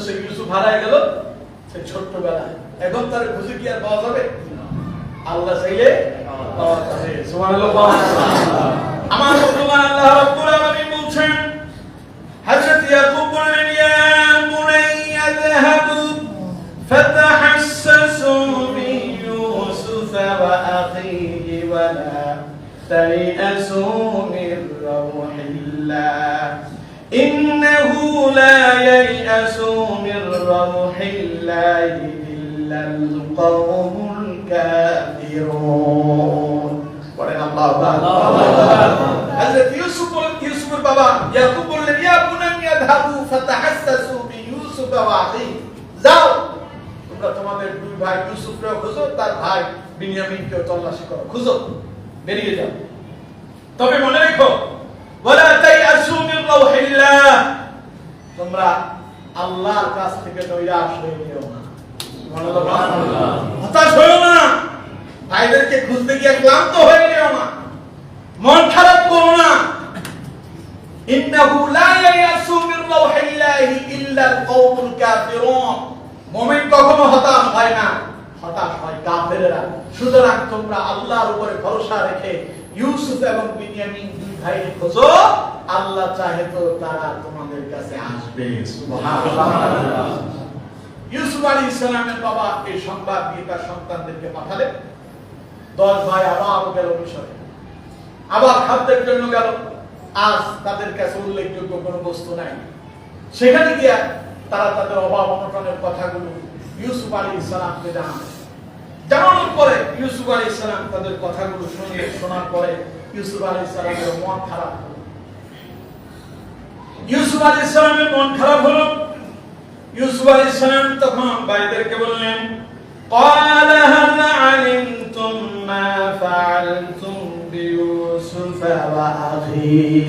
বলতেছে ইউসুফ হারায় গেল সেই ছোট্টবেলায়, এখন তার খুঁজে কি আর পাওয়া যাবে? আল্লাহ চাইলে পাওয়া যাবে। সুবহানাল্লাহ। আমার বন্ধুগণ, আল্লাহ রাব্বুল আলামিন বলছেন হযরত ইয়াকুব বললেন ইয়া বুনাইয়া যাহাবু ফাতাহাসসু মিন ইউসুফ ওয়া আখিহি ওয়া লা তাইআসু মির রাউহিল্লাহ ইন্নাহু লা ইয়াইআসু মির রাউহিল্লাহি ইল্লাল কওমুল কাফিরুন। বলেন আল্লাহু আকবার। হযরত ইউসুফের বাবা ইয়াকুব বললেন ইয়া বুনাইয়া যাহাবু ফাতাহাসসু মিন ইউসুফ ওয়া আখিহি, যাও তোমরা তোমাদের দুই ভাই ইউসুফকে খোঁজো, তার ভাই বিনিয়ামিনকে তল্লাশি করো, খুঁজো, বেরিয়ে যাও। তবে মনে রেখো ওয়ালা তাইআসু মির রাউহিল্লাহ, তোমরা আল্লাহর কাছ থেকে নৈরাশ হয়ে যেও না। সুবহানাল্লাহ। হতাশ হয়ো না, ভাইদেরকে খুঁজতে গিয়ে ক্লান্ত হয়ে যেও না, মন খারাপ করো না। ইন্নাহু লা ইয়াইআসু মির রাউহিল্লাহি ইল্লাল কওমুল কাফিরুন, মুমিন কখনো হতাশ হয় না, হতাশ হয় কাফেররা। সুতরাং তোমরা আল্লাহর উপরে ভরসা রেখে ইউসুফ এবং বিনিয়ামিন দুই ভাই খোঁজো, আল্লাহ চাহে তো তারা তোমাদের কাছে আসবে। সুবহানাল্লাহ। ইউসুফ আলাইহিস সালামের বাবা এই সংবাদ দিয়ে তার সন্তানদেরকে পাঠালেন। 10 ভাই আবার গেল মিশরে, আবার খাদ্যের জন্য গেল। আজ তাদের কাছে উল্লেখযোগ্য কোনো বস্তু নাই। সেখানে গিয়ে তারা তাদের অভাব অনটনের কথাগুলো ইউসুফ আলাইহিস সালামকে জানানোর পরে ইউসুফ আলাইহিস সালাম তাদের কথাগুলো শোনার পরে ইউসুফ আলাইহিস সালামের মন খারাপ হলো। ইউসুফ আলাইহিস সালামের মন খারাপ হলো। ইউসুফ আলাইহিস সালাম তখন ভাইদেরকে বললেন قال هل علمتم ما فعلتم بيوسف وأخيه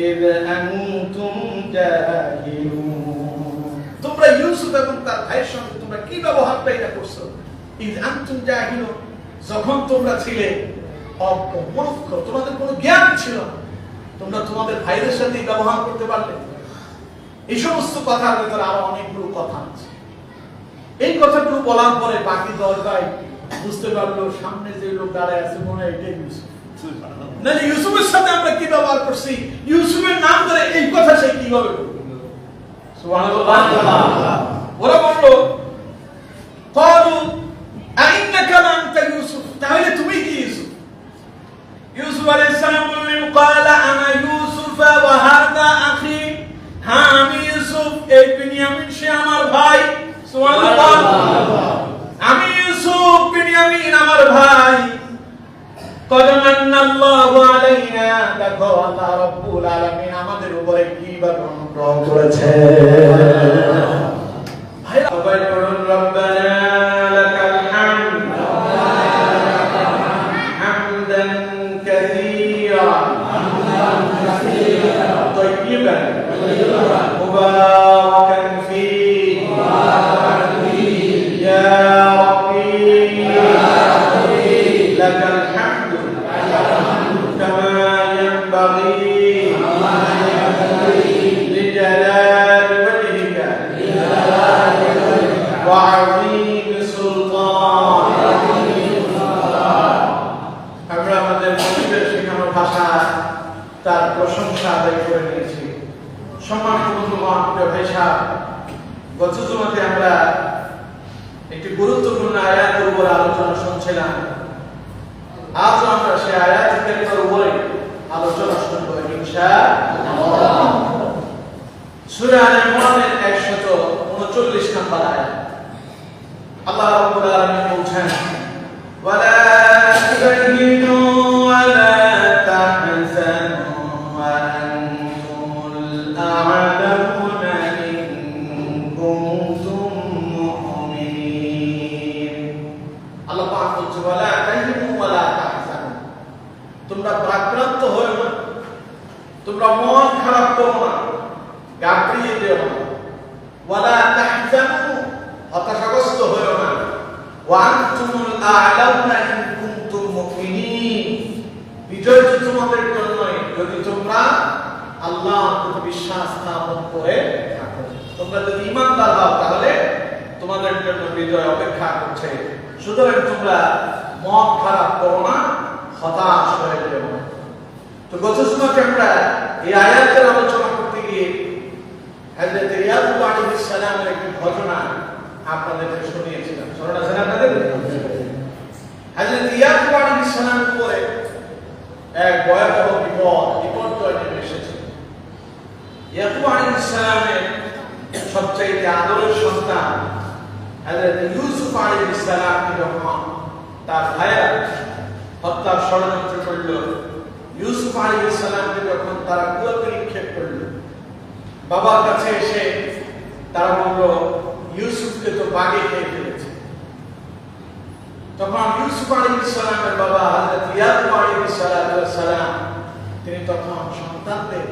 إذ أنتم جاهلون, তোমরা ইউসুফ এবং তার ভাইয়ের সঙ্গে তোমরা কি ব্যবহারটা এটা করছো? ইয আনতুম জাহিলুন, যখন তোমরা ছিলে অজ্ঞ মূর্খ, তোমাদের কোনো জ্ঞান ছিল না, তোমরা তোমাদের ভাইদের সাথে ব্যবহার করতে পারলে। এই সমস্ত কথার ভিতরে আরো অনেকগুলো কথা আছে। এই কথাগুলো বলার পরে বাকি 10 ভাই বুঝতে পারলো সামনে যে লোক দাঁড়ায় আছে মনে হয় এটাই ইউসুফ। না ইউসুফের সাথে আমরা কি ব্যবহার করছি, ইউসুফের নাম ধরে এই কথা সে কিভাবে বলবে? সুবহানাল্লাহ। ওরা বললো ক্বালু আইন্নাকা আনতা ইউসুফ, তাহলে তুমি কি ইউসুফ? ইউসুফ আলাইহিস সালাম বললেন ক্বালা আনা ইউসুফ ওয়া হাদা আখি, হ্যাঁ আমি ইউসুফ, এই বিনিয়ামিন সে আমার ভাই। সুবহানাল্লাহ। আমি ইউসুফ, বিনিয়ামিন আমার ভাই। কদ মান্নাল্লাহু আলাইনা, দেখো আল্লাহ রাব্বুল আলামিন আমাদের উপরে কিভাবে অনুগ্রহ করেছে। ভাইরা সবাই বলুন রব্বানা লাকাল হামদ হামদান কাসীরা তাইয়িবান মুবারাকান ফীহি ইয়া রাব্বি লাকাল হামদ কামা ইয়ানবাগি লিজালাল ওয়াজহিকা ওয়া আযীম সুলতানিক। আমরা আমাদের মসজিদের শেখানো ভাষা তার প্রশংসা আদায় করে নিয়েছি। সম্মানিত বন্ধুগণ, প্রিয় ভাই সাহেব, গত জুমাতে আমরা একটি গুরুত্বপূর্ণ আয়াতের উপর আলোচনা শুনছিলাম। আজও আমরা সেই আয়াতের উপরে আলোচনা শুনব ইনশাআল্লাহ। সূরা আল-ইমরানের 139 নম্বর আয়াত। আল্লাহ রাব্বুল আলামিন বলছেন ওয়ালা তুহিনু ওয়ালা তাহজানু ওয়া আনতুমুল আ'লাউনা ইন কুনতুম মুমিনিন। আল্লাহ পাক বলছেন ওয়ালা তুহিনু ওয়ালা তাহজানু, তোমরা প্রাক্রান্ত হয়ো না, তোমরা মন খারাপ করো না, গাবড়িয়ে যেও না। ওয়ালা তাহজানু, হতাশাগ্রস্ত হয়ো না। ওয়া আনতুমুল আ'লাউনা ইন কুনতুম মুমিনিন, বিজয় তো তোমাদের জন্যই যদি তোমরা আল্লাহর প্রতি বিশ্বাস স্থাপন করে থাকো। তোমরা যদি ঈমান তোমাদের জন্য বিজয় অপেক্ষা করছে। সুতরাং তোমরা মন খারাপ করো না, হতাশ হয়ে যেও না। তো গত সময় আমরা এই আয়াতের আলোচনা করতে গিয়ে হযরত ইয়াকুব আলাইহিস সালামের একটি ঘটনা আপনাদেরকে শুনিয়েছিলাম। শোনা আছে আপনাদের? হযরত ইয়াকুব আলাইহিস সালামের উপরে এক ভয়াবহ বিপর্যয় নেমে এসেছে। ইয়াকুব আলাইহিস সালামের সবচেয়ে আদরের সন্তান হযরত ইউসুফ আলাইহিস সালামকে যখন তার ভাইরা হত্যার ষড়যন্ত্র করল, ইউসুফ আলাইহিস সালামকে যখন তারা কুয়াতে নিক্ষেপ করল, বাবার কাছে এসে তারা বলল ইউসুফকে তো বাঘে খেয়ে ফেলেছে। তখন ইউসুফ আলাইহিস সালামের বাবা হযরত ইয়াকুব আলাইহিস সালাম তিনি তখন সন্তানদের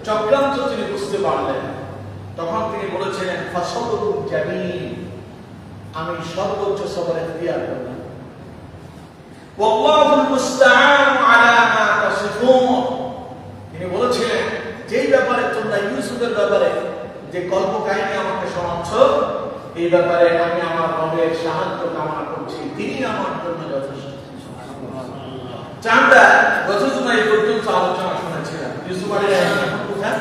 চক্রান্ত তিনি বুঝতে পারলেন। তখন তিনি বলেছিলেন ফাসবরুন জামিল, আমি সর্বোচ্চ সবর ইখতিয়ার করলাম। ওয়াল্লাহুল মুস্তাআন আলা মা তাসিফুন, তিনি বলেছিলেন যেই ব্যাপারে তোমরা ইউসুফের ব্যাপারে যে গল্প কাহিনী আমাকে শোনাচ্ছ, এই ব্যাপারে আমি আমার রবের সাহায্য কামনা করছি, তিনি আমার জন্য যথেষ্ট। আমরা গত জুমায় এই পর্যন্ত আলোচনা শুনেছিলাম ইউসুফ আলাইহিস সালাম কোথায়?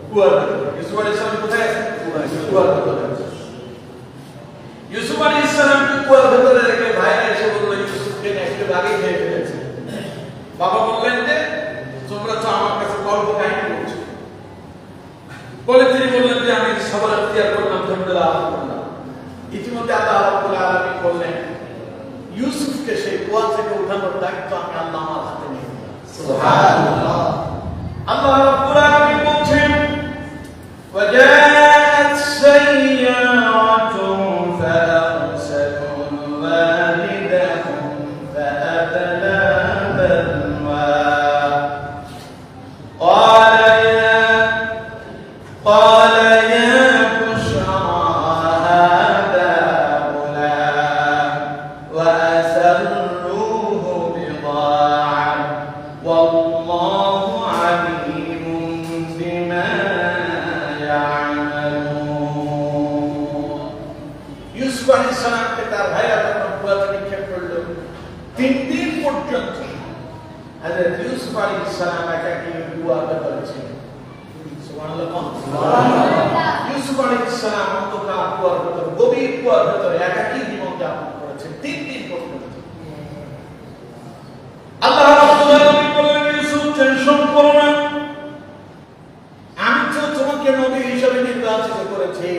কুয়ার ভিতরে। ইউসুফ আলাইহিস সালাম কোথায়? কুয়ার ভিতরে। ইউসুফ আলাইহিস সালামকে কুয়ার ভিতরে রেখে ভাইরা এসে বলল ইউসুফকে একটু আগে খেয়ে ফেলেছে। বাবা বললেন যে তোমরা তো আমার কাছে গল্প কাহিনী বলছো, বলে তিনি বললেন যে আমি সবর ইখতিয়ার করলাম, ধৈর্য ধারণ করলাম। ইতিমধ্যে আল্লাহ রাব্বুল আলামিন বললেন ইউসুফকে সেই কুয়া থেকে উঠানোর দায়িত্ব আমি আল্লাহ আমার হাতে নিয়ে নিলাম। সুবহানাল্লাহ। আল্লাহ রাব্বুল আলামিন বলছেন ওয়াজাত সাইয়ারাতুন ফাআরসালু ওয়ালিদাহুম ফাআদলা বালওয়া قال يا بشرى هذا غلام وأسروه بضاعة والله عليم بما يعملون। ইউসুফ আলাইহিস সালামকে তার ভাইরা যখন কুয়াতে নিক্ষেপ করল, 3 দিন পর্যন্ত হযরত ইউসুফ আলাইহিস সালাম একাকী কুয়াতে ছিলেন। ইউসুফ আলাইহিস সালাম অন্ধকার কুয়ার ভিতরে, গভীর কুয়ার ভিতরে একাকী জীবন যাপন করেছেন 3 দিন পর্যন্ত। আল্লাহ রাব্বুল আলামিন বললেন ইউসুফ টেনশন করো না, আমি তো তোমাকে নবী হিসেবে নির্বাচিত করেছি।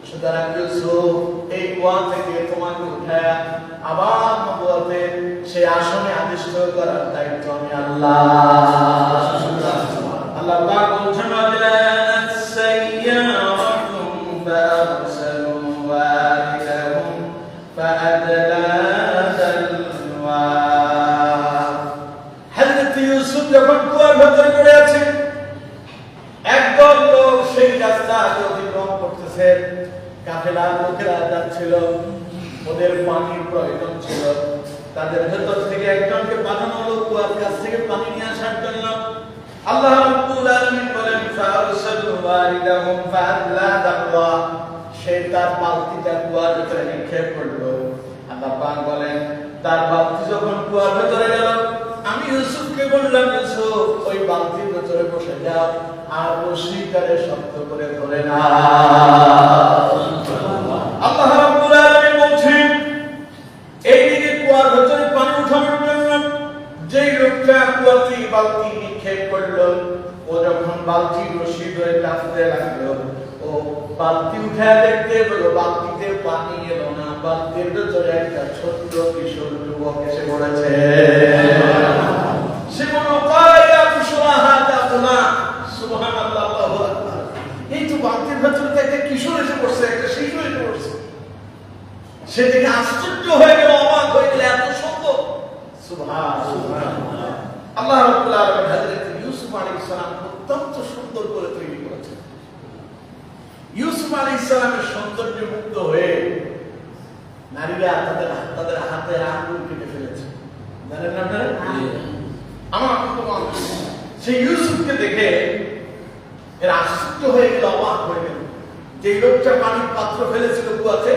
সুতরাং ইউসুফ এই কুয়া থেকে তোমাকে উঠায়া আবার নবুয়তের সেই আসনে আদিষ্ট করার দায়িত্ব আমি আল্লাহ। আল্লাহ পাক বলছেন ওয়াজাত সাইয়ারাতুন ফাআরসালু ওয়ালিদাহুম ফাআদলা বালওয়া। হযরত ইউসুফ যখন কুয়ার ভিতরে পড়ে আছেন, একদল লোক সেই রাস্তা অতিক্রম করতেছে, কাফেলার লোকেরা যাচ্ছিল, ওদের পানির প্রয়োজন ছিল। তাদের ভেতর থেকে একজনকে পাঠানো হলো কুয়ার কাছ থেকে পানি নিয়ে আসার জন্য। আল্লাহ রাব্বুল আলামিন বলেন ফাআরসালু ওয়ালিদাহুম ফাআদলা বালওয়া, সে তার বালতিটা কুয়ার ভিতরে নিক্ষেপ করলো। আল্লাহ পাক বলেন তার বালতি যখন কুয়ার ভিতরে গেল, আমি ইউসুফকে বললাম ইউসুফ ওই বালতির ভিতরে বসে যাও আর রশিটারে শক্ত করে ধরে না। আল্লাহ রাব্বুল আলামিন বলছেন এইদিকে কুয়ার ভিতরে পানি উঠানোর জন্য যেই লোকটা কুয়াতে বালতি নিক্ষেপ করলো, ও যখন বালতি রশি ধরে টানতে লাগলো, ও বালতি উঠে দেখতে পেল বালতিতে পানি এলো না, বালতির ভিতরে একটা ছোট্ট কিশোর যুবক এসে পড়েছে। সে বলল ইয়া বুশরা হাদা গুলাম। সুবহানাল্লাহ, আল্লাহু আকবার। এই তো বালতির ভিতরে একটা কিশোর এসে পড়ছে, একটা শিশু এসে পড়ছে। সে দেখে আশ্চর্য হয়ে গেল, অবাক হয়ে গেল, এত সুন্দর। সুবহানাল্লাহ। আল্লাহ রাব্বুল আলামিন হযরত ইউসুফ আলাইহিস সালাম অত্যন্ত সুন্দর করে তৈরি করেছেন। ইউসুফ আলাইহিস সালামের সৌন্দর্যে মুগ্ধ হয়ে নারীরা তাদের হাতের আঙ্গুল কেটে ফেলেছে। জানেন না আপনারা? আমার আপনার সেই ইউসুফকে দেখে এরা আশ্চর্য হয়ে গেল, অবাক হয়ে গেল। যে লোকটা পানির পাত্র ফেলেছিল কুয়াতে,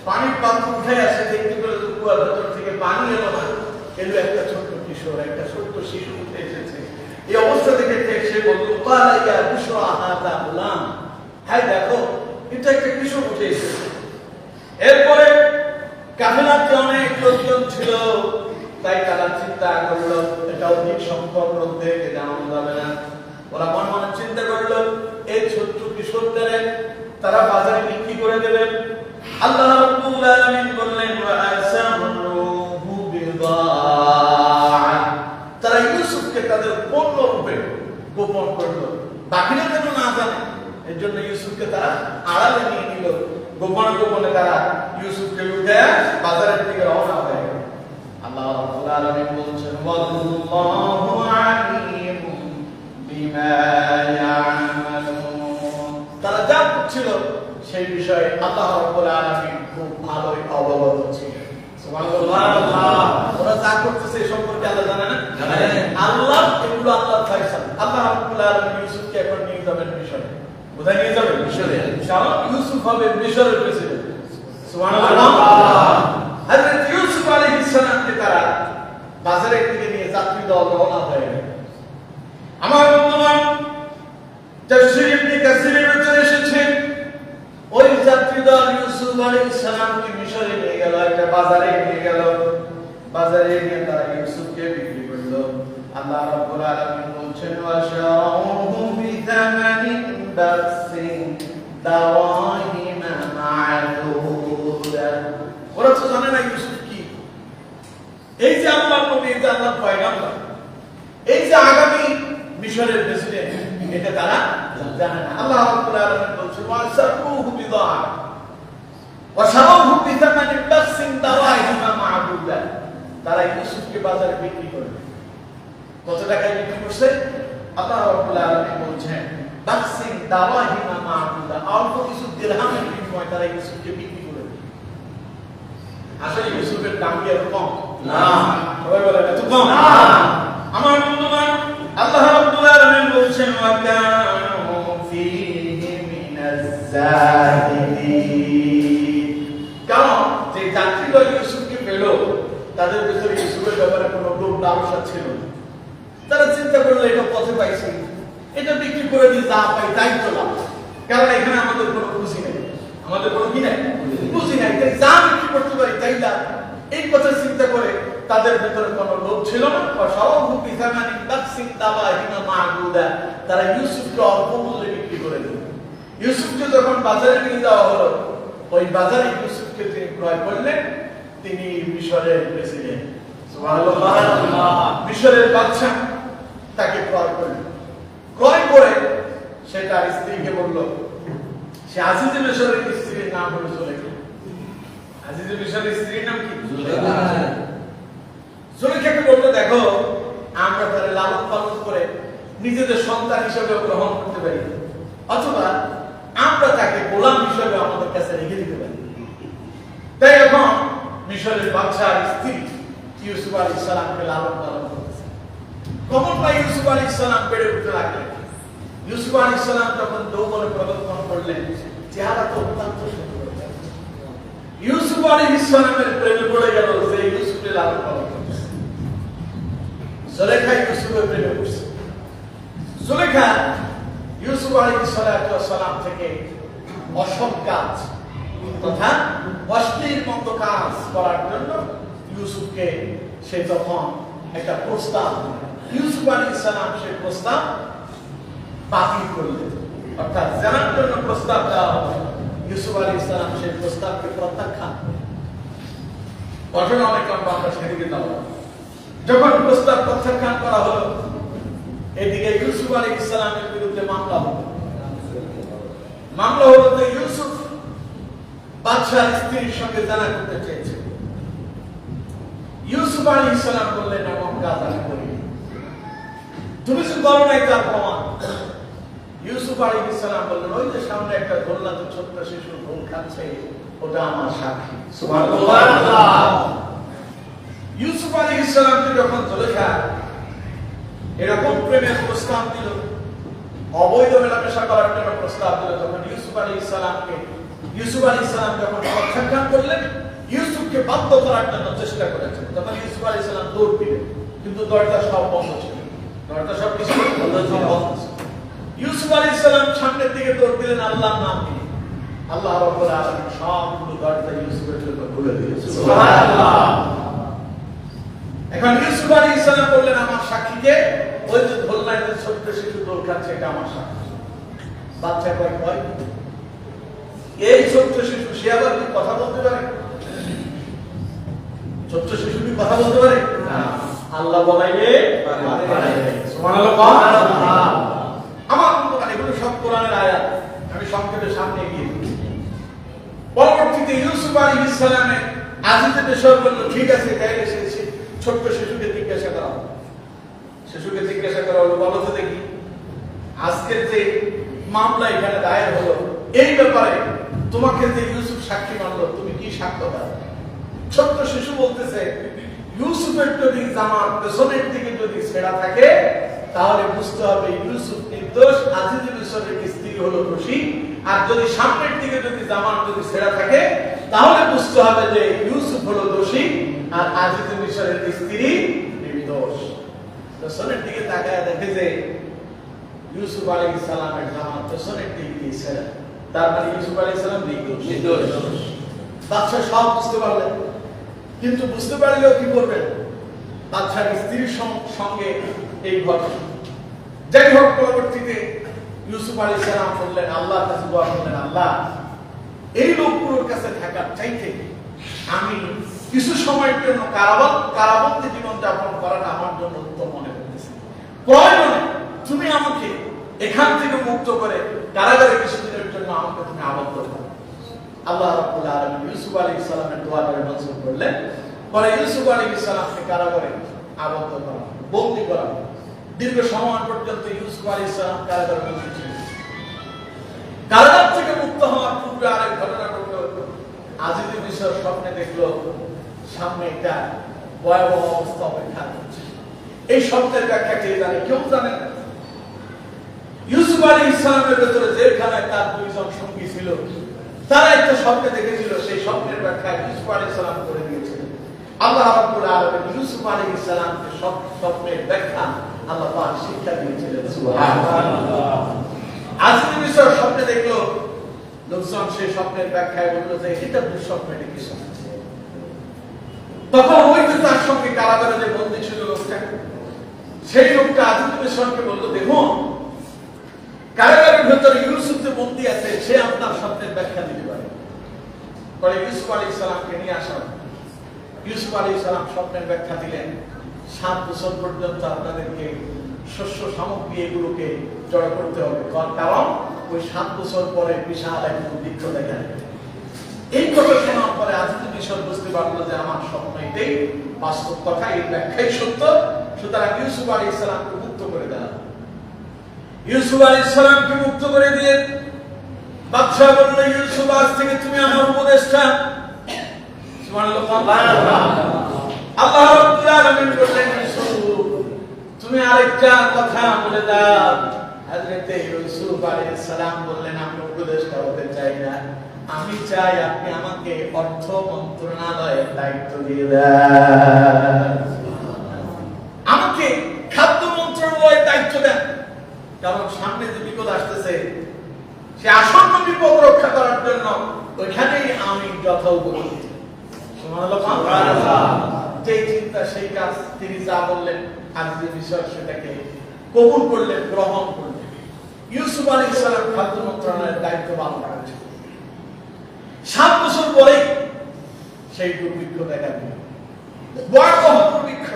পানির পাত্র উঠে আসে, দেখতে পেল কুয়ার ভেতর থেকে পানি এলো না, এলো একটা ছোট্ট কিশোর, একটা ছোট্ট শিশু উঠে এসেছে। এই অবস্থা থেকে সে বলল, কালাইয়া বুশরা হাযা গুলাম, হ্যাঁ দেখো এটা একটা কিশোর উঠে এসেছে। এরপরে কাফেলাতে অনেক লোকজন ছিল, তাই তারা চিন্তা করলো এটা অধিক সংখ্যক মধ্যে জানানো যাবে না। ওরা মনে মনে চিন্তা করলো এই ছোট্ট কিশোরদের তারা বাজারে বিক্রি করে দেবে। আল্লাহ রাব্বুল আলামিন বললেন ওয়া আসারুহু বিদাআ, তারা ইউসুফকে তাদের পণ্য রূপে গোপন করলো, বাকিরা যেন না জানে। এর জন্য ইউসুফকে তারা আড়ালে নিয়ে নিল, গোপনে গোপনে তারা ইউসুফকে লুটে বাজারের দিকে রওনা হয়ে গেল। আল্লাহ রাব্বুল আলামিন বলছেন ওয়াল্লাহু আলিমুম বিমা ইয়ামালুন, তারা যা করছিল সেই বিষয়ে আল্লাহ রাব্বুল আলামিন খুব ভালোই অবগত ছিলেন। সুবহানাল্লাহ, ওরা যা করতেছে এই সম্পর্কে আল্লাহ জানে না? আল্লাহ, এগুলো আল্লাহর ফয়সালা। আল্লাহ রাব্বুল আলামিন ইউসুফকে এখন নিয়ে যাবেন মিশরে। কোথায় নিয়ে যাবেন? মিশরে। কারণ ইউসুফ হবে মিশরের প্রেসিডেন্ট। সুবহানাল্লাহ। হযরত ইউসুফ আলাইহিস সালামকে তারা বাজারের দিকে নিয়ে যাত্রী দল রওনা হয়ে গেল। আমার বন্ধুগণ, তাফসীর ইবনে কাসীরের ভিতরে এসেছে ওই যাত্রী দল ইউসুফ আলাইহিস সালামকে মিশরে নিয়ে গেল, একটা বাজারে নিয়ে গেল। বাজারে নিয়ে তারা ইউসুফকে বিক্রি করলো। আল্লাহ রাব্বুল আলামিন বলছেন ওয়াশারাহু বিথামানিন বাসিন দাওয়াহিমা মা'দুদা, ওরা তো জানে না ইউসুফ কি। এই যে আল্লাহর নবী, এই যে আল্লাহর পয়গম্বর, এই যে আগামী মিশরের প্রেসিডেন্ট, এটা তারা জানে না। আল্লাহ রাব্বুল আলামিন বলছেন ওয়াশারাহু বিদাআ ওয়াশারাহু বিথামানিন বাসিন দাওয়াহিমা মা'দুদা, তারা ইউসুফকে বাজারে বিক্রি করবে। কত টাকায় বিক্রি করছে? আল্লাহ রাব্বুল আলামিন বলছেন বাসিন দাওয়াহিমা মা'দুদা, অল্প কিছু দিরহামের বিনিময়ে তারা ইউসুফকে বিক্রি করে। আসলে ইউসুফের দাম কি এত কম? না, সবাই বলে এত কম না। আমার বন্ধুগণ, আল্লাহ রাব্বুল আলামিন বলছেন ওয়া কানু ফীহি মিনাজ জাহিদিন, কারণ যে যাত্রীরা ইউসুফকে পেল তাদের ভিতরে ইউসুফের ব্যাপারে কোনো লোভ লালসা ছিল না। তারা চিন্তা করলো এটা পথে পাইছি, এটা বিক্রি করে দিয়ে যা পাই তাই তো লাভ, কারণ এখানে আমাদের কোনো পুঁজি নেই, আমাদের কোনো কি নাই, পুঁজি নাই, তাই যা বিক্রি করতে পারি তাই লাভ। এই কথা চিন্তা করে তাদের ভিতরে কোনো লোভ ছিল না। ওয়াশারাহু বিথামানিন বাসিন দাওয়াহিমা মা'দুদা, তারা ইউসুফকে অল্প মূল্যে বিক্রি করে দিল। ইউসুফকে যখন বাজারে নিয়ে যাওয়া হলো, ওই বাজারে ইউসুফকে তিনি ক্রয় করলেন, তিনি মিশরের প্রেসিডেন্ট। সুবহানাল্লাহ, মিশরের বাদশা তাকে ক্রয় করলেন। ক্রয় করে সে তার স্ত্রীকে বলল, সে আজিজে মিশরের স্ত্রীর নাম হলো জুলেখা। আজিজে মিশরের স্ত্রীর নাম কি? জুলেখা। জুলেখাকে বলল, দেখো আমরা তার লালন পালন করে নিজেদের সন্তান হিসেবে গ্রহণ করতে পারি, অথবা আমরা তাকে গোলাম হিসেবে আমাদের কাছে রেখে দিতে পারি। তাই এখন মিশরের বাদশার স্ত্রী ইউসুফ আলাইহিস সালামকে লালন পালন করতেছে। কখন পাই ইউসুফ আলাইহিস সালাম বেড়ে উঠতে লাগলেন। ইউসুফ আলাইহিস সালাম যখন যৌবনে প্রবর্তন করলেন, চেহারা তো অত্যন্ত সুন্দর। ইউসুফ আলাইহিস সালামের প্রেমে পড়ে গেল যে ইউসুফকে লালন পালন করতেছে। জুলেখা ইউসুফের প্রেমে পড়ছে। জুলেখা ইউসুফ আলাইহিস সালাম থেকে অসৎ কাজ তথা অশ্লীল মন্দ কাজ করার জন্য ইউসুফকে সে যখন একটা প্রস্তাব, ইউসুফ আলাইহিস সালাম সেই প্রস্তাব বাতিল করলেন, অর্থাৎ জানার জন্য প্রস্তাব দেওয়া হবে, ইউসুফ আলাইহিস সালাম সেই প্রস্তাবকে প্রত্যাখ্যান করেন। ঘটনা অনেক লম্বা, আমরা সেদিকে যাব। যখন প্রস্তাব প্রত্যাখ্যান করা হলো, এদিকে ইউসুফ আলাইহিস সালামের বিরুদ্ধে মামলা হলো। মামলা হলো যে ইউসুফ বাদশার স্ত্রীর সঙ্গে জানা করতে চেয়েছে। ইউসুফ আলাইহিস সালাম বললেন, এমন কাজ আমি করিনি, তুমি যে করো নাই তার প্রমাণ। ইউসুফ আলাইহিস সালাম বললেন, ওই যে সামনে একটা দোলনাতে ছোট্ট শিশু ঘুম খাচ্ছে, ওটা আমার সাক্ষী। সুবহানাল্লাহ। ইউসুফ আলাইহিস সালামকে যখন জুলেখা এরকম প্রেমের প্রস্তাব দিল, অবৈধ মেলামেশা করার জন্য প্রস্তাব দিল, তখন ইউসুফ আলাইহিস সালাম যখন প্রত্যাখ্যান করলেন, ইউসুফকে বাধ্য করার জন্য চেষ্টা করেছেন, তখন ইউসুফ আলাইহিস সালাম দৌড় দিলেন, কিন্তু দরজা সব বন্ধ ছিল। দরজা সব কিছু বন্ধ ছিল। ইউসুফ আলাইহিস সালাম সামনের দিকে দৌড় দিলেন আল্লাহর নাম নিয়ে। আল্লাহ রাব্বুল আলামিন সবগুলো দরজা ইউসুফের জন্য খুলে দিয়েছেন। সুবহানাল্লাহ। এখন ইউসুফ আলাইহিস সালাম বললেন, আমার সাক্ষীকে, ওই যে ধরলাই যে ছোট্ট শিশু দৌড় খাচ্ছে, এটা আমার সাক্ষী। বাচ্চা কয় এই ছোট্ট শিশু, সে আবার কি কথা বলতে পারে? ছোট্ট শিশু কি কথা বলতে পারে? আল্লাহ বলাইলে সুবহানাল্লাহ। আমার এগুলো সব কোরআনের আয়াত, আমি সংক্ষেপে সামনে গিয়ে পরবর্তীতে ইউসুফ আলাইহিস সালামের আজিজে মিশর বলল, ঠিক আছে তাইলে সে ছোট্ট শিশুকে জিজ্ঞাসা করা হলো। বলো তো দেখি, আজকের যে মামলা এখানে দায়ের হলো, এই ব্যাপারে তোমাকে যে ইউসুফ সাক্ষী মানলো, তুমি কি সাক্ষ্য দাও? ছোট্ট শিশু বলতেছে, ইউসুফের যদি জামার পেছনের দিকে যদি ছেঁড়া থাকে, তাহলে বুঝতে হবে ইউসুফ নির্দোষ, আজিজে মিশরের স্ত্রী হলো দোষী। আর যদি সামনের দিকে যদি জামার যদি ছেঁড়া থাকে, তাহলে বুঝতে হবে যে ইউসুফ হলো দোষী আর আজিজে মিশরের স্ত্রী নির্দোষ। পেছনের দিকে তাকায় দেখে যে ইউসুফ আলাইহিস সালামের জামার পেছনের দিকে দিয়ে ছেঁড়া, তার মানে ইউসুফ আলাইহিস সালাম নির্দোষ। বাদশা সব বুঝতে পারলেন, কিন্তু বুঝতে পারলেও কি করবেন? বাদশার স্ত্রীর সঙ্গে এই ঘটনা। যাই হোক, পরবর্তীতে ইউসুফ আলাইহিস সালাম বললেন, আল্লাহর কাছে দোয়া করলেন, আল্লাহ এই লোকগুলোর কাছে থাকার চাইতে আমি কিছু সময়ের জন্য কারাবন্দী জীবন যাপন করাটা আমার জন্য উত্তম মনে হচ্ছে। প্রয়োজনে তুমি আমাকে এখান থেকে মুক্ত করে কারাগারে কিছুদিনের জন্য আমাকে তুমি আবদ্ধ করো। আল্লাহ রাব্বুল আলামিন ইউসুফ আলাইহিস সালামের দোয়াকে মঞ্জুর করলেন। পরে ইউসুফ আলাইহিস সালামকে কারাগারে আবদ্ধ করা, বন্দী করা। দীর্ঘ সময় পর্যন্ত ইউসুফ আলাইহিস সালাম কারাগারে বন্দী ছিলেন। কারাগার থেকে মুক্ত হওয়ার পূর্বে আরেক ঘটনা ঘটল। আজিজে মিশর স্বপ্নে দেখলো সামনে একটা ভয়াবহ অবস্থা অপেক্ষা করছে। এই স্বপ্নের ব্যাখ্যা কে জানে? কেউ জানে না। ইউসুফ আলাইহিস সালামের ভেতরে জেলখানায় তার দুইজন সঙ্গী ছিল, তারা একটা স্বপ্নে দেখেছিল, সেই স্বপ্নের ব্যাখ্যা ইউসুফ আলাইহিস সালাম করে দিয়েছিলেন। আল্লাহ রাব্বুল আলামিন ইউসুফ আলাইহিস সালামকে স্বপ্নের ব্যাখ্যা আল্লাহ পাক শিক্ষা দিয়েছিলেন। সুবহানাল্লাহ। আজিজে মিশর স্বপ্নে দেখলো, লোকজন সেই স্বপ্নের ব্যাখ্যায় বললো যে এটা দুঃস্বপ্ন, এটা কি স্বপ্ন? তখন ওই যে তার সঙ্গে কারাগারে যে বন্দী ছিল লোকটা, সেই লোকটা আজিজে মিশরকে বললো, দেখুন কারাগারের ভেতরে ইউসুফ যে বন্দী আছে, সে আপনার স্বপ্নের ব্যাখ্যা দিতে পারে। পরে ইউসুফ আলাইহিস সালামকে নিয়ে আসা। ইউসুফ আলাইহিস সালাম স্বপ্নের ব্যাখ্যা দিলেন, 7 বছর পর্যন্ত আপনাদেরকে শস্য সামগ্রী এগুলোকে জড়ো করতে হবে, কারণ ওই 7 বছর পরে বিশাল এক দুর্ভিক্ষ দেখা দেবে। এই কথা শোনার পরে আজিজে মিশর বুঝতে পারলো যে আমার স্বপ্ন এটাই বাস্তব কথা, এই ব্যাখ্যাই সত্য। সুতরাং ইউসুফ আলাইহিস সালামকে মুক্ত করে দেওয়া। ইউসুফ আলাইহিস সালামকে মুক্ত করে দিয়ে বাদশা বলল, ইউসুফ, আজ থেকে তুমি আমার উপদেষ্টা। সুবহানাল্লাহ। আল্লাহ রাব্বুল আলামিন বললেন, ইউসুফ তুমি আরেকটা কথা বলে দাও। হযরত ইউসুফ আলাইহিস সালাম বললেন, আমি উপদেষ্টা হতে চাই না, আমি চাই আপনি আমাকে অর্থ মন্ত্রণালয়ের দায়িত্ব দিয়ে দেন, আমাকে খাদ্য মন্ত্রণালয়ের দায়িত্ব দেন। কারণ সামনে যে বিপদ আসতেছে, সে আসন্ন বিপদ রক্ষা করার জন্য ওইখানেই আমি যথোপযোগী। সুবহানাল্লাহ। যে চিন্তা সেই কাজ, তিনি যা বললেন আজিজে মিশর সেটাকে কবুল করলেন, গ্রহণ করলেন। ইউসুফ আলাইহিস সালাম খাদ্য মন্ত্রণালয়ের দায়িত্ব পালন করেছেন। 7 বছর পরে সেই দুর্ভিক্ষ দেখা দিল, ভয়াবহ দুর্ভিক্ষ।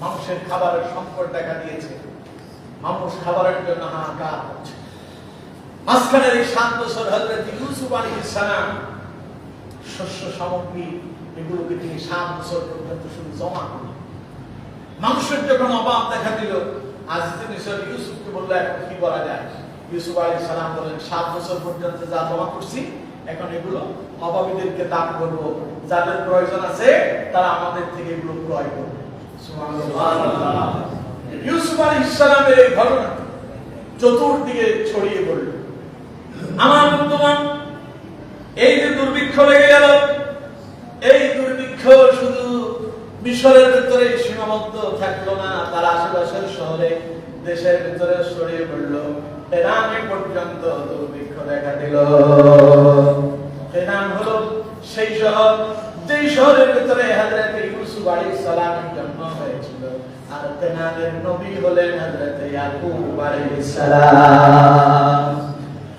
মানুষের খাবারের সংকট দেখা দিয়েছে, মানুষ খাবারের জন্য হাহাকার করছে। মাঝখানের এই 7 বছর হযরত ইউসুফ আলাইহিস সালাম শস্য সামগ্রী এগুলোকে তিনি 7 বছর পর্যন্ত শুধু জমা করলেন। মানুষের যখন অভাব দেখা দিল, আজিজে মিশর ইউসুফকে বলল, এখন কি করা যায়? ইউসুফ আলাইহিস সালাম বলেন, 7 বছর পর্যন্ত যা জমা করছি, এখন এগুলো অভাবীদেরকে দান করব, যাদের প্রয়োজন আছে তারা আমাদের থেকে এগুলো ক্রয় করবে। সুবহানাল্লাহ। ইউসুফ আলাইহিস সালামের এই ঘটনা চতুর্দিকে ছড়িয়ে পড়ল। আমার বন্ধুগণ, এই যে দুর্ভিক্ষ লেগে গেল, এই দুর্ভিক্ষ শুধু মিশরের ভিতরে সীমাবদ্ধ থাকলো না, তার আশেপাশের শহরে, দেশের ভিতরে ছড়িয়ে পড়ল। ইরানে পর্যন্ত দুর্ভিক্ষ দেখা দিল। ইরান হলো সেই শহর, যেই শহরের ভিতরে হযরত ইউসুফ আলাইহিস সালামের জন্ম হয়েছিল। আর ইরানের নবী হলেন হযরত ইয়াকুব আলাইহিস সালাম।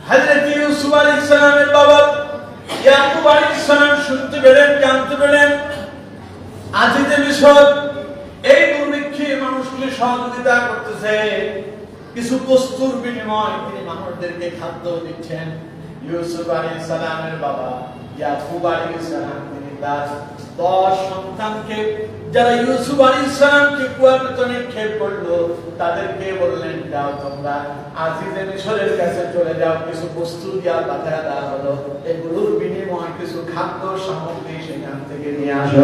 হযরত ইউসুফ আলাইহিস সালামের বাবা ইয়াকুব আলাইহিস সালাম শুনতে পেলেন, জানতে পেলেন আজিজে মিশর এই দুর্ভিক্ষে মানুষকে সহযোগিতা করতেছে, কিছু বস্তুর বিনিময়ে তিনি মানুষদেরকে খাদ্য দিচ্ছেন। ইউসুফ আলাইহিস সালামের বাবা ইয়াকুব আলাইহিস সালাম তিনি তার 10 সন্তানকে, যারা ইউসুফ আলাইহিস সালামকে কুয়ার ভিতরে নিক্ষেপ করলো, তাদেরকে বললেন, যাও তোমরা আজিজে মিশরের কাছে চলে যাও, কিছু বস্তু দিয়া পাঠায় দেওয়া হলো, এগুলোর বিনিময়ে কিছু খাদ্য সামগ্রী সেখান থেকে নিয়ে আসো।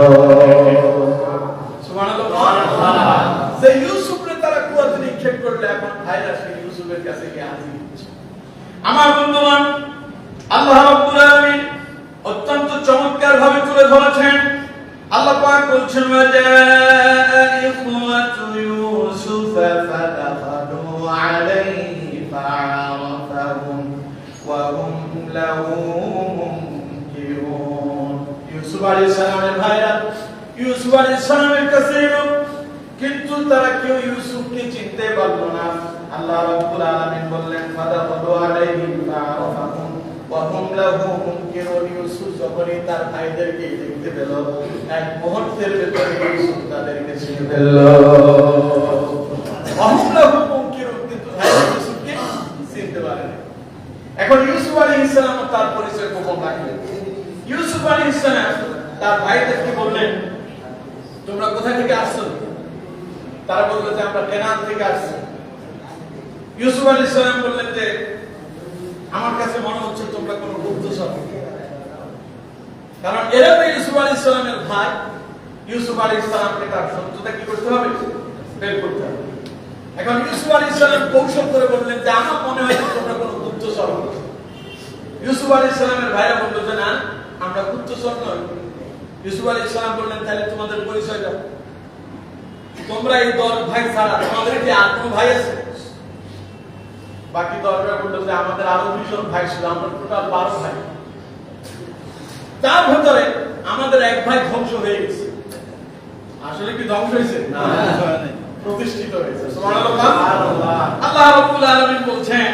সুবহানাল্লাহ। যে ইউসুফকে তারা কুয়াতে নিক্ষেপ করলো, এখন ভাইরা সেই ইউসুফের কাছে গিয়ে হাজির হচ্ছে। আমার বন্ধুগণ, আল্লাহ রাব্বুল আলামিন অত্যন্ত চমৎকার ভাবে তুলে ধরেছেন। আল্লাহ পাক বলছেন, ওয়াজা ইখওয়াতু ইউসুফ ফাদাখালু আলাইহি ফাআরাফাহুম ওয়া হুম লাহু মুনকিরুন। ইউসুফ আলাইহিস সালামের ভাইরা ইউসুফ আলাইহিস সালামের কাছে এলো, কিন্তু তারা কেউ ইউসুফকে চিনতে পারলো না। আল্লাহ রাব্বুল আলামিন বললেন, ফাদাখালু আলাইহি ফাআরাফাহুম ওয়া হুম লাহু মুনকিরুন। ইউসুফ যখনই তার ভাইদেরকে দেখতে পেল, এক মুহূর্তের ভিতরে ইউসুফ তাদেরকে চিনে ফেলল। ওয়া হুম লাহু মুনকিরুন, কিন্তু ভাইরা ইউসুফকে চিনতে পারেনি। এখন ইউসুফ আলাইহিস সালাম তার পরিচয় গোপন রাখলেন। ইউসুফ আলাইহিস সালাম তার ভাইদেরকে বললেন, তোমরা কোথা থেকে আসছো? তারা বলল যে আমরা কেনান থেকে আসছি। ইউসুফ আলাইহিস সালাম বললেন যে আমার কাছে মনে হচ্ছে তোমরা কোন গুপ্তচর, কারণ এরা তো ইউসুফ আলাইহিস সালামের ভাই। ইউসুফ আলাইহিস সালামকে তার সত্যতা কি করতে হবে? বের করতে হবে। এখন ইউসুফ আলাইহিস সালাম কৌশল করে বললেন যে আমার মনে হয় তোমরা কোন গুপ্তচর। ইউসুফ আলাইহিস সালামের ভাইরা বলল যে না, আমরা গুপ্তচর নই। ইউসুফ আলাইহিস সালাম বললেন, তাহলে তোমাদের পরিচয় দাও। তোমরা এই 10 ভাই ছাড়া তোমাদের কি আর কোনো ভাই আছে? বাকি 10রা বলল যে আমাদের আরো 2 জন ভাই ছিল, আমরা টোটাল 12 ভাই। তার ভিতরে আমাদের এক ভাই ধ্বংস হয়ে গেছে। আসলে কি ধ্বংস হয়েছে? না, প্রতিষ্ঠিত হয়েছে। সুবহানাল্লাহ। আল্লাহ রাব্বুল আলামিন বলছেন,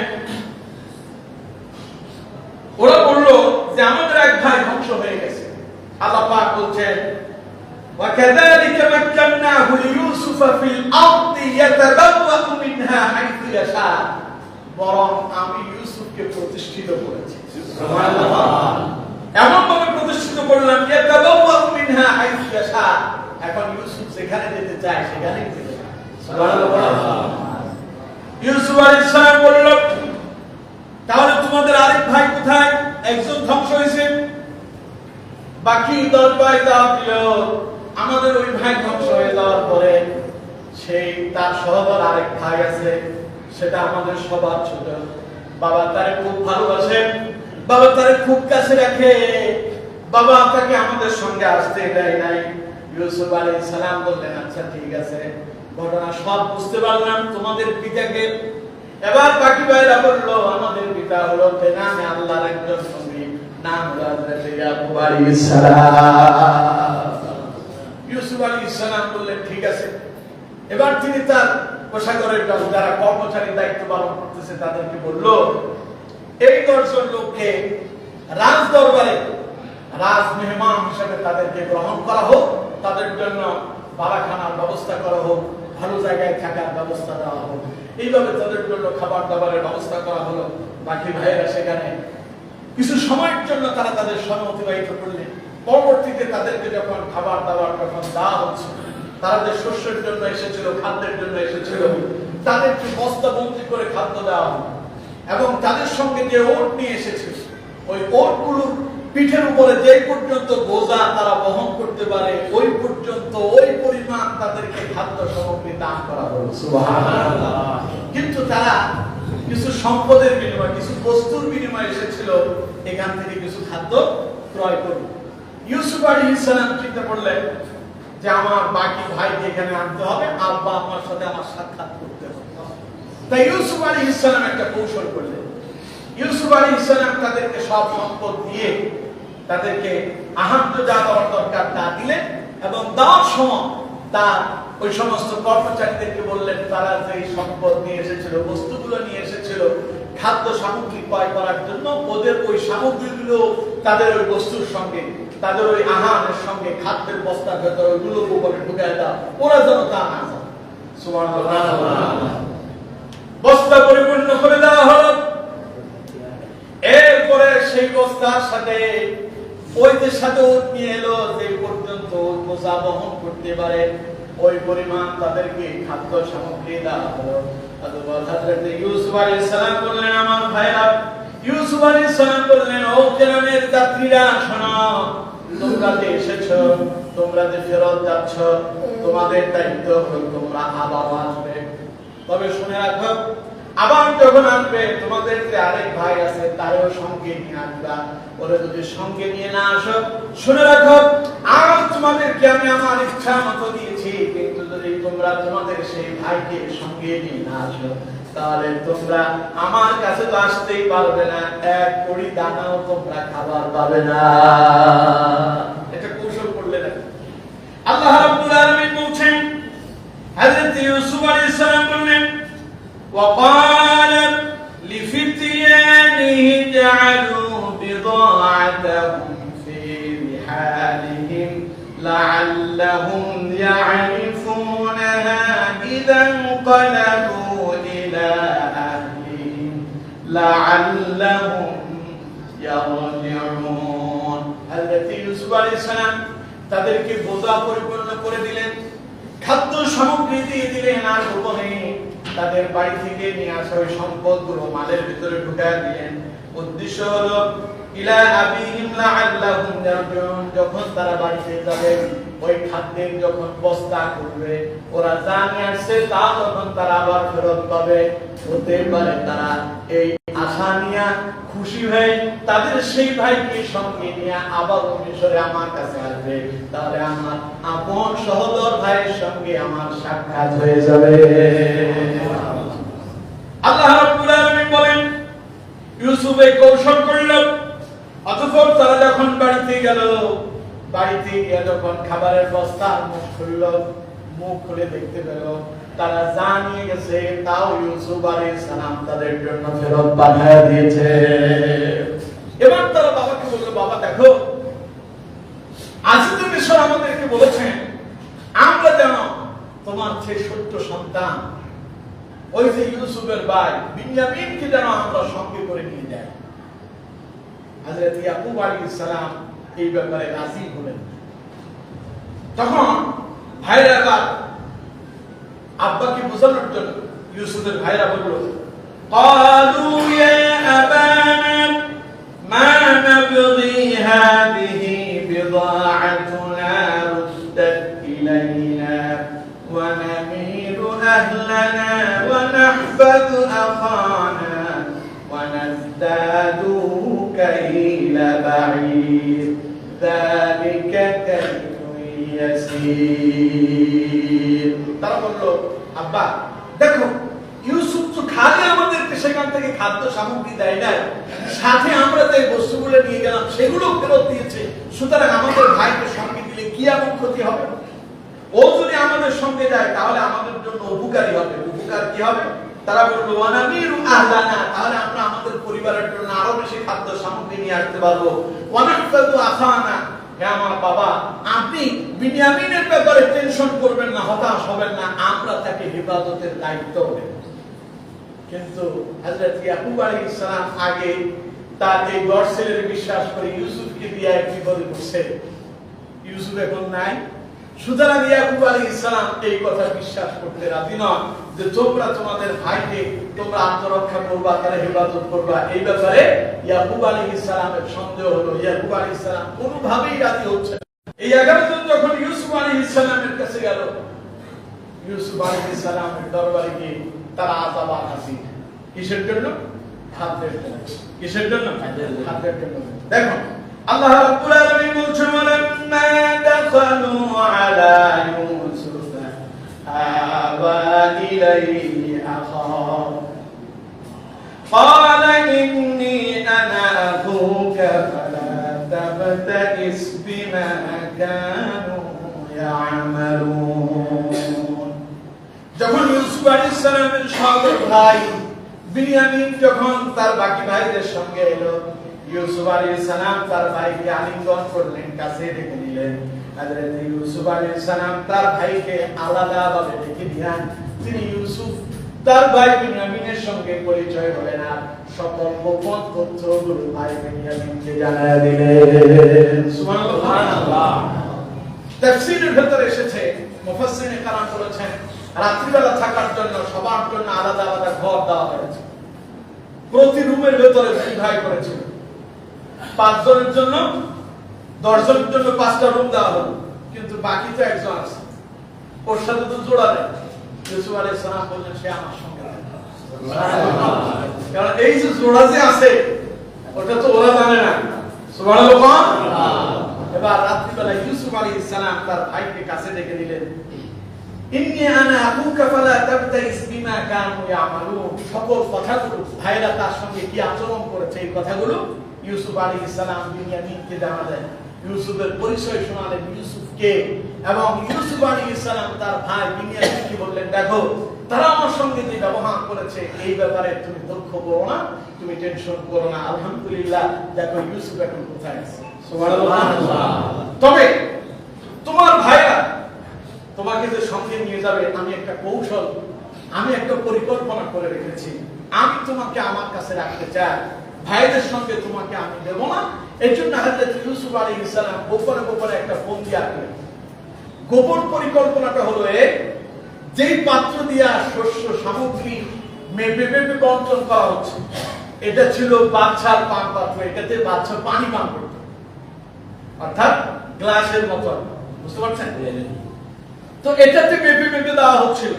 ওরা বলল যে আমাদের এক ভাই ধ্বংস হয়ে গেছে। আল্লাহ পাক বলছেন, وَكَذَلِكَ مَكَّنَّاهُ لِيُوسُفَ فِي الْأَرْضِ يَتَبَوَّأُ مِنْهَا حَيْثُ يَشَاءُ। বরং আমি ইউসুফকে প্রতিষ্ঠিত করেছি। সুবহানাল্লাহ। এমন ভাবে প্রতিষ্ঠিত করলাম, ইয়াতাবাওয়াউ মিনহা হাইসু ইয়াশা। এখন ইউসুফ যেখানে যেতে চায় সেখানেই যেতে পারে। সুবহানাল্লাহ। ইউসুফ আলাইহিস সালাম বলল, তাহলে তোমাদের আরেক ভাই কোথায়? একজন ধ্বংস হয়েছে, বাকি 10 ভাই দাও দিল। আমাদের ওই ভাই ধ্বংস হয়ে যাওয়ার পরে সেই তার সহদর আরেক ভাই আছে, সেটা আমাদের সবার ছোট। বাবা তারে খুব ভালোবাসেন, বাবা তারে খুব কাছে রাখে, বাবা তাকে আমাদের সঙ্গে আসতে দেয় নাই। ইউসুফ আলাইহিস সালাম বললেন, আচ্ছা ঠিক আছে, ঘটনা সব বুঝতে পারলাম, তোমাদের পিতাকে। এবার বাকি ভাইরা বলল, আমাদের পিতা হলো কেনানে আল্লাহর একজন নবী, নাম হলো হযরত ইয়াকুব আলাইহিস সালাম। ইউসুফ আলাইহিস সালাম বললেন, ঠিক আছে। এবার তিনি তার কোষাগারের যারা কর্মচারী দায়িত্ব পালন করতেছে তাদেরকে বলল, এই 10 জন লোককে রাজ দরবারে রাজ মেহমান হিসেবে তাদেরকে গ্রহণ করা হোক, তাদের জন্য বাড়াখানার ব্যবস্থা করা হোক, ভালো জায়গায় থাকার ব্যবস্থা দেওয়া হোক। এইভাবে তাদের জন্য খাবার দাবারের ব্যবস্থা করা হলো। বাকি ভাইয়েরা সেখানে কিছু সময়ের জন্য তারা তাদের সময় অতিবাহিত করলেন। পরবর্তীতে তাদেরকে যখন খাবার দাবার যখন দেওয়া হচ্ছে, তারা যে শস্যের জন্য এসেছিল, খাদ্যের জন্য এসেছিল, তাদেরকে বস্তাবন্দি করে খাদ্য দেওয়া হলো। এবং তাদের সঙ্গে যে ওট নিয়ে এসেছিল, ওই ওটগুলোর পিঠের উপরে যে পর্যন্ত বোঝা তারা বহন করতে পারে, ওই পর্যন্ত ওই পরিমাণ তাদেরকে খাদ্য সামগ্রী দান করা হলো। সুবহানাল্লাহ। কিন্তু তারা কিছু সম্পদের বিনিময়ে, কিছু বস্তুর বিনিময়ে এসেছিল, এখান থেকে কিছু খাদ্য ক্রয় করব। ইউসুফ আলাইহিস সালাম চিন্তা করলেন যে আমার বাকি ভাইকে এখানে আনতে হবে, আব্বা আমার সাথে আমার সাক্ষাৎ করতে হবে। তাই ইউসুফ আলাইহিস সালাম একটা কৌশল করলেন। ইউসুফ আলাইহিস সালাম তাদেরকে সব সম্পদ দিয়ে তাদেরকে আহার্য যা দেওয়ার দরকার তা দিলেন, এবং দেওয়ার সময় তার ওই সমস্ত কর্মচারীদেরকে বললেন তারা যে সম্পদ নিয়ে এসেছিল, বস্তুগুলো নিয়ে এসেছিল খাদ্য সামগ্রী ক্রয় করার জন্য, ওদের ওই সামগ্রীগুলো তাদের ওই বস্তুর সঙ্গে, তাদের ওই আহারের সঙ্গে খাদ্যের বস্তার ভেতর ওইগুলো উপরে ঢুকায় দাও, ওরা যেন তা না যায়। সুবহানাল্লাহ। বস্তা পরিপূর্ণ করে দেওয়া হলো। এরপরে সেই বস্তার সাথে ওইদের সাথে উট নিয়ে এলো, যে পর্যন্ত বোঝা বহন করতে পারে ওই পরিমাণ তাদেরকে খাদ্য সামগ্রী দেওয়া হলো। হযরত ইউসুফ আলাইহিস সালাম বললেন, আমার ভাইরা, ইউসুফ আলাইহিস সালাম বললেন, ও কেরামের যাত্রীরা শোনো, তোমরা যে এসেছো, তোমরা যে ফেরত যাচ্ছ, তোমাদের দায়িত্ব হলো তোমরা আবার আসবে। তবে শুনে রাখো, আবার যখন আসবে তোমাদের যে আরেক ভাই আছে তারও সঙ্গে নিয়ে আসবা। ওরা যদি সঙ্গে নিয়ে না আসো, শুনে রাখো, আজ তোমাদেরকে আমি আমার ইচ্ছা মতো দিয়েছি, কিন্তু যদি তোমরা তোমাদের সেই ভাইকে সঙ্গে নিয়ে না আসো, তাহলে তোমরা আমার কাছে তো আসতেই পারবে না, এক কড়ি দানাও তোমরা খাবার পাবে না। এটা কৌশল করলে না। আল্লাহ রাব্বুল আলামিন বলছেন, হযরত ইউসুফ আলাইহিস সালাম বললেন, وقال لفتيانه جعلوا بضاعتهم في رحالهم لعلهم يعرفونها إذا انقلبوا إلى أهلهم لعلهم يرجعون। হযরত ইউসুফ আলাইহিস সালাম তাদেরকে বোঝা পরিপূর্ণ করে দিলেন, খাদ্য সামগ্রী দিয়ে দিলেন, আর গোপনে তাদের বাড়ি থেকে নিয়ে আসা ওই সম্পদগুলো মালের ভিতরে ঢুকায় দিলেন। উদ্দেশ্য হলো ইলা আবিহিম লাআল্লাহুম ইয়ারজুন, যখন তারা বাড়িতে যাবে ওই খাদ্যের যখন বস্তা করবে, ওরা যা নিয়ে আসছে তা যখন তারা আবার ফেরত পাবে, হতে পারে তারা এই আশা নিয়ে খুশি হয়ে তাদের সেই ভাইকে সঙ্গে নিয়ে আবার মিশরে আমার কাছে আসবে, তাহলে আমার আপন সহোদর ভাইয়ের সঙ্গে আমার সাক্ষাৎ হয়ে যাবে। আল্লাহ রাব্বুল আলামিন বলেন, ইউসুফ এই কৌশল করল। অতঃপর তারা যখন বাড়িতে গেল, বাড়িতে গিয়ে যখন খাবারের বস্তা মুখ খুলল, মুখ খুলে দেখতে পেল তারা যা নিয়ে গেছে তাও ইউসুফ আলাইহিস সালাম তাদের জন্য ফেরত পাঠিয়ে দিয়েছে। এবার তারা বাবাকে বলল, বাবা দেখো, আজিজুল মিশর আমাদেরকে বলেছেন আমরা যেন তোমার সেই সত্য সন্তান ওই যে ইউসুফের ভাই বিনয়ামীনকে যেন আমরা সঙ্গে করে নিয়ে যাই। হযরত ইয়াকুব আলাইহিস সালাম এই ব্যাপারে রাজি হলেন। তখন ভাইরা আব্বাকে বোঝানোর জন্য ইউসুফের ভাইরা বলল, ক্বালু ইয়া আবানা মা নাবগি হাদিহি বিদাআতুনা রুদ্দাত ইলাইনা ওয়া নামিরু আহলানা ওয়া নাহফাযু আখানা ওয়া নাজদাদু কাইলা বাঈর যালিকা কাইলুন ইয়াসীর। তারা বলল, আব্বা দেখো, ইউসুফ তো খালি আমাদেরকে সেখান থেকে খাদ্য সামগ্রী দেয় না, সাথে আমরা যে বস্তুগুলো নিয়ে গেলাম সেগুলো ফেরত দিয়েছে, সুতরাং আমাদের ভাইকে সঙ্গে দিলে কি এমন ক্ষতি হবে? ও যদি আমাদের সঙ্গে যায় তাহলে আমাদের জন্য উপকারী হবে। উপকার কি হবে? তারা বলল, ওয়ানামিরু আহলানা, তাহলে আমরা আমাদের পরিবারের জন্য আরো বেশি খাদ্য সামগ্রী নিয়ে আসতে পারবো। ওয়ানাহফাযু আখানা, হে আমার বাবা, আপনি বিনয়ামীনের ব্যাপারে টেনশন করবেন না, হতাশ হবেন না, আমরা তাকে হেফাজতের দায়িত্ব নেব। কিন্তু হযরত ইয়াকুব আলাইহিস সালাম আগে তার এই গড় ছেলের বিশ্বাস করে ইউসুফকে দিয়ে এক বিপদে পড়ছে। ইউসুফ এখন নাই, সুতরাং ইয়াকুব আলাইহিস সালাম এই কথা বিশ্বাস করতে রাজি নন যে তোমরা তোমাদের ভাইকে তোমরা আত্মরক্ষা করবা, তারা হেফাজত করবা। এই ব্যাপারে ইয়াকুব আলাইহিস সালামের সন্দেহ হলো। ইয়াকুব আলাইহিস সালাম কোনোভাবেই রাজি হচ্ছে না। এই 11 জন যখন ইউসুফ আলাইহিস সালামের কাছে গেল, ইউসুফ আলাইহিস সালামের দরবারে গিয়ে তারা আযাব হাসির কিসের জন্য? খাদ্যের জন্য। কিসের জন্য? খাদ্যের জন্য। দেখো আল্লাহ রাব্বুল আলামিন বলছেন ওয়ালাম্মা দাখালু আলা ইউসুফ আওয়া ইলাইহি আখাহু قال إني أنا أخوك فلا تبتئس بما كانوا يعملون যখন ইউসুফ আলাইহিস সালামের সহোদর ভাই বিনিয়ামিন যখন তার বাকি ভাইদের সঙ্গে এলো, ইউসুফ আলাইহিস সালাম তার ভাইকে আলিঙ্গন করলেন, কাছে ডেকে নিলেন। হযরত ইউসুফ আলাইহিস সালাম তার ভাইকে আলাদাভাবে ডেকে নিলেন। তিনি ইউসুফ তার ভাই বিনিয়ামিনের সঙ্গে পরিচয় হলেন আর সকল গোপন তথ্যগুলো ভাই বিনিয়ামিনকে জানায় দিলেন। সুবহানাল্লাহ। তাফসীরের ভেতরে এসেছে, মুফাসসিরিনে কালাম বলেছেন রাত্রিবেলা থাকার জন্য সবার জন্য আলাদা আলাদা ঘর দেওয়া হয়েছে। প্রতি রুমের ভেতরে দুই ভাই করেছিল। 5 জনের জন্য 10 জনের জন্য 5টা রুম দেওয়া হলো, কিন্তু বাকি তো একজন আছে, ওর সাথে তো জোড়া নেই। ইউসুফ আলাইহিস সালাম বললেন সে আমার সঙ্গে থাকে। কারণ এই যে জোড়া যে আছে ওটা তো ওরা জানে না। সুবহানাল্লাহ। এবার রাত্রিবেলা ইউসুফ আলাইহিস সালাম তার ভাইকে কাছে ডেকে নিলেন। ইন্নী আনা আখুকা ফালা তাবতাইস বিমা কানু ইয়ামালুন। সকল কথাগুলো ভাইরা তার সঙ্গে কি আচরণ করেছে এই কথাগুলো ইউসুফ আলাইহিস সালাম বিনিয়ামিনকে জানালেন। ইউসুফের পরিচয় শোনালেন ইউসুফকে, এবং ইউসুফ আলাইহিস সালাম তার ভাই বিনিয়ামিনকে বললেন দেখো তারা আমার সঙ্গে যে ব্যবহার করেছে এই ব্যাপারে তুমি দুঃখ করো না, তুমি টেনশন করো না। আলহামদুলিল্লাহ, দেখো ইউসুফ এখন কোথায় আছে। সুবহানাল্লাহ। তবে তোমার ভাইরা তোমাকে যে সঙ্গে নিয়ে যাবে, আমি একটা কৌশল, আমি একটা পরিকল্পনা করে রেখেছি। আমি তোমাকে আমার কাছে রাখতে চাই, ভাইদের সঙ্গে তোমাকে আমি দেব না। এই জন্য হযরত ইউসুফ আলাইহিস সালাম গোপনে গোপনে একটা ফন্দি আঁকলেন। গোপন পরিকল্পনাটা হলো যেই পাত্র দিয়া শস্য সামগ্রী মেপে মেপে বন্টন করা হচ্ছে, এটা ছিল বাচ্চার পান পাত্র, এটাতে বাচ্চা পানি পান করত, অর্থাৎ গ্লাসের মতো। বুঝতে পারছেন? তো এটাতে মেপে মেপে দেওয়া হচ্ছিল।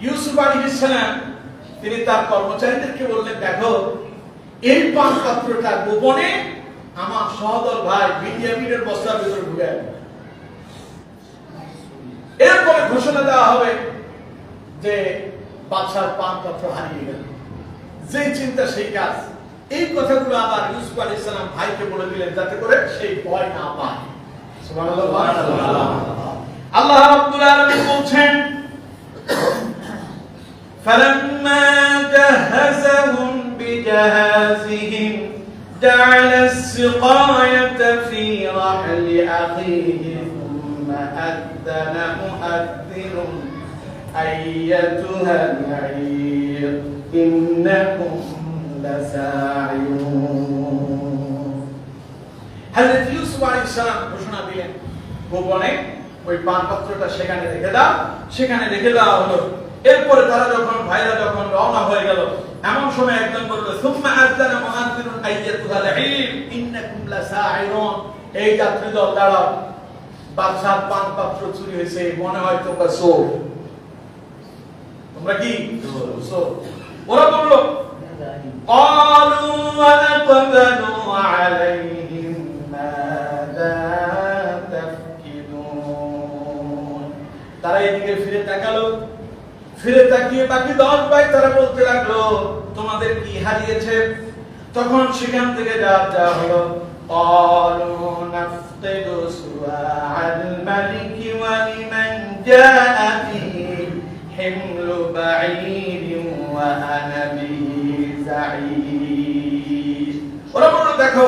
ইউসুফ আলাইহিস সালাম তিনি তার কর্মচারীদেরকে বললেন দেখো এই পান পাত্রটা গোপনে আমার সহোদর ভাই বিনিয়ামিনের বস্তার ভিতরে ঢুকায়। এরপরে ঘোষণা দেওয়া হবে যে বাদশার পান পাত্র হারিয়ে গেল। যে চিন্তা সেই কাজ। এই কথাগুলো আবার ইউসুফ আলাইহিস সালাম ভাইকে বলে দিলেন যাতে করে সেই ভয় না পায়। সুবহানাল্লাহ। আল্লাহ রাব্বুল আলামিন বলছেন فَلَمَّا جَهَّزَهُم بِجَهَازِهِمْ جَعَلَ السِّقَايَةَ فِي رَحْلِ أَخِيهِ ثُمَّ أَذَّنَ مُؤَذِّنٌ أَيَّتُهَا الْعِيرُ إِنَّكُمْ لَسَارِقُونَ। হযরত ইউসুফ আলাইহিস সালাম ঘোষণা দিলেন গোপনে ওই পান পাত্রটা সেখানে রেখে দাও। সেখানে রেখে দেওয়া হলো। এরপরে তারা যখন ভাইরা যখন রওনা হয়ে গেল, এমন সময় একজন বলল সুম্মা আযানা মুআযযিনুন আইয়াতুহাল ঈর ইন্নাকুম লাসাইরুন। এই যাত্রী দল দাঁড়াও, বাদশার পান পাত্র চুরি হয়েছে, মনে হয় তোমরা চোর। তোমরা কি চোর? ওরা বলল ক্বালু ওয়া আকবালু আলাইহিম মাযা তাফকিদুন। তারা এদিকে ফিরে তাকালো। ফিরে তাকিয়ে বাকি 10 ভাই তারা বলতে লাগলো তোমাদের কি হারিয়েছে? তখন সেখান থেকে যা হলো ক্বালু নাফকিদু সুআআল মালিকি ওয়া লিমান জাআ বিহি হিমলু বাঈরিন ওয়া আনা বিহি যাঈর। ওরা বলল দেখো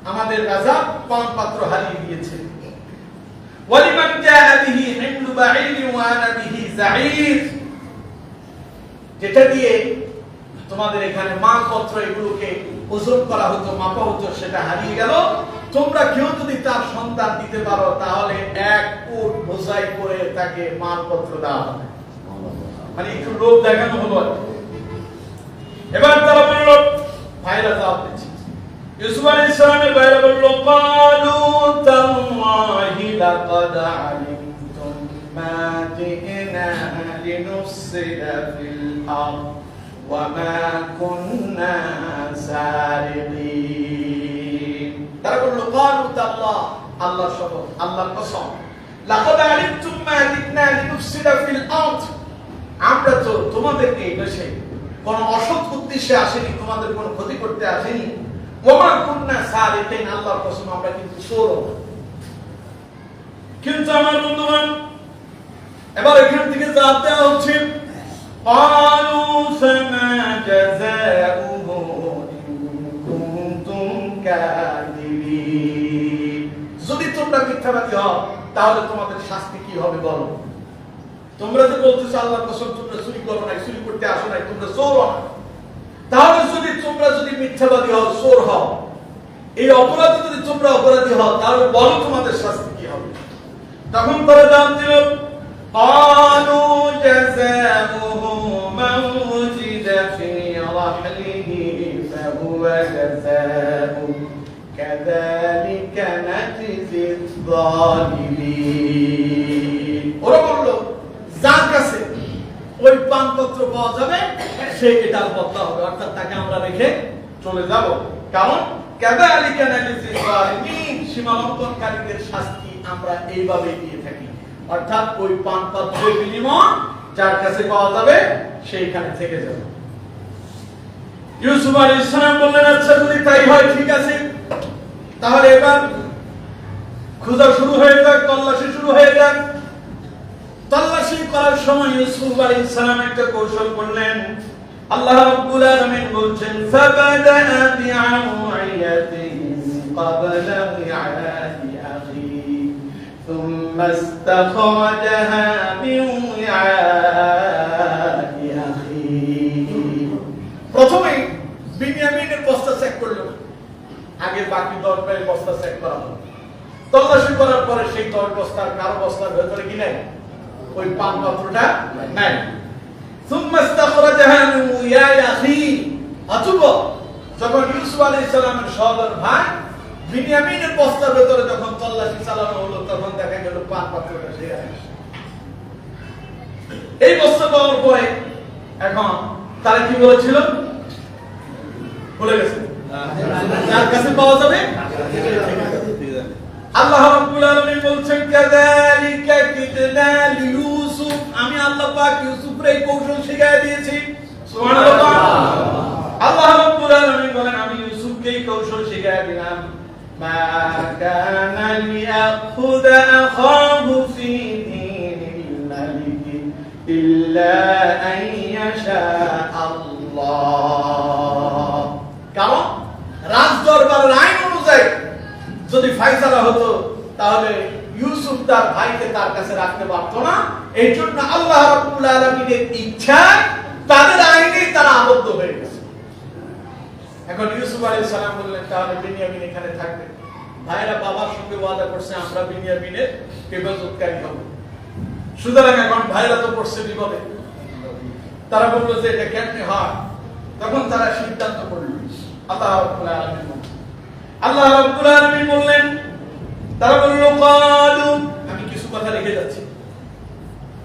আমাদের রাজা পান পাত্র হারিয়ে গিয়েছে। ওয়া লিমান জাআ বিহি হিমলু বাঈরিন ওয়া আনা বিহি যাঈর। যেটা দিয়ে তোমাদের এখানে মালপত্র এগুলোকে ওজন করা হতো, মাপা হতো, সেটা হারিয়ে গেল। তোমরা কেউ যদি তার সন্তান দিতে পারো তাহলে 1 উট বোঝাই করে তাকে মালপত্র দেওয়া হবে। মানে একটু লোভ দেখানো হলো। এবার তারা বলল ভাইরা জবাব দিচ্ছে। ইউসুফ আলাইহিস সালামের ভাইরা বলল ক্বালু তাল্লাহি লাকাদ আলিমতুম মা জিনা লিনুফসিদা ফিল আরদ وما كنا سارقين তারা বলল قالوا تالله আল্লাহর শপথ আল্লাহর কসম لقد علمتم ما جئنا لنفسد في الارض আমরা তো তোমাদেরকে এই দেশে কোন অসৎ উদ্দেশ্যে আসেনি তোমাদের কোনো ক্ষতি করতে আসেনি ওমা কুননা সারিকিন আল্লাহর কসম আমরা কিন্তু চোর না কিন্তু আমার বন্ধুগণ এবার এখান থেকে জানতে হচ্ছে قالوا فما جزاؤه إن كنتم كاذبين যদি তোমরা মিথ্যাবাদী হও তাহলে তোমাদের শাস্তি কি হবে বলো তোমরা যে বলতেছো আল্লাহর কসম তোমরা চুরি করো না চুরি করতে আসো না তোমরা চোর না তাহলে তোমরা যদি মিথ্যাবাদী হও চোর হও এই অপরাধী যদি তোমরা অপরাধী হও তাহলে বলো তোমাদের শাস্তি কি হবে তখন তারা জবাব দিল قالوا جزاؤه من وجد في رحله فهو جزاؤه كذلك نجزي الظالمين ওরা বলল যার কাছে ওই পানপত্র পাওয়া যাবে সে এটার বদলা হবে অর্থাৎ তাকে আমরা রেখে চলে যাব কারণ كذلك نجزي الظالمين সীমালঙ্ঘনকারীদের শাস্তি আমরা এইভাবে দিয়ে থাকি অর্থাৎ ওই পানপত্রের বিনিময় যার কাছে পাওয়া যাবে সেইখানে থেকে যাবে ইউসুফ আলাইহিস সালাম বললেন আচ্ছা যদি তাই হয় ঠিক আছে তাহলে এবার খোঁজা শুরু হয়ে যাক তল্লাশি শুরু হয়ে যাক তল্লাশি করার সময় ইউসুফ আলাইহিস সালাম একটা কৌশল করলেন আল্লাহ রাব্বুল আলামিন বলছেন ফাবাদা বিআউয়াতিহি ক্বাবলা বিআদি আখি ثم استخرجها من وعاء أخيه প্রথমে বিনিয়ামিনের বস্তা চেক করলো আগে বাকি 10 এর বস্তা চেক করা হলো তল্লাশি করার পরে সেই 10 বস্তার কারো বস্তার ভিতরে কি নাই ওই পানপত্রটা নাই ثم استخرجها من وعاء أخيه অথবা যখন ইউসুফ আলাইহিস সালামের সহোদর ভাই বিনিয়ামিনের বস্তার ভিতরে যখন তল্লাশি চালানো হলো তখন দেখা গেল পানপত্রটা সেখানে এই বস্তা পাওয়ার পরে এখন তারা কি বলেছিল বলে গেছে যার কাছে পাওয়া যাবে আল্লাহ রাব্বুল আলামিন বলছেন কাযালিকা কিদনা লিইউসুফ আমি আল্লাহ পাক ইউসুফের এই কৌশল শিখিয়ে দিয়েছি সুবহানাল্লাহ আল্লাহ রাব্বুল আলামিন বলেন আমি ইউসুফকে এই কৌশল শিখিয়ে দিলাম মা কানা লিয়াখুযা আখাহু ফি দীনিল মালিক ইল্লা আন ইয়াশা আল্লাহ কারণ রাজ দরবারের আইন অনুযায়ী যদি ফায়সালা হতো তাহলে ইউসুফ তার ভাইকে তার কাছে রাখতে পারতো না এইজন্য আল্লাহ রাব্বুল আলামিনের ইচ্ছা তাদের আইনে তারা আবদ্ধ হয়ে গেছে এখন ইউসুফ আলাইহিস সালাম বললেন তাহলে বিনিয়ামিন এখানে থাকবে ভাইরা বাবার সঙ্গে ওয়াদা করছে আমরা বিনিয়ামিনের হেফাজতকারী হব সুতরাং এখন ভাইরা তো পড়ছে বিপদে তারা বলল যে এটা কেমনে হয় তখন তারা সিদ্ধান্ত করল আল্লাহ রাব্বুল আলামিন বললেন তারা বলল ক্বালু আমি কিছু কথা রেখে যাচ্ছি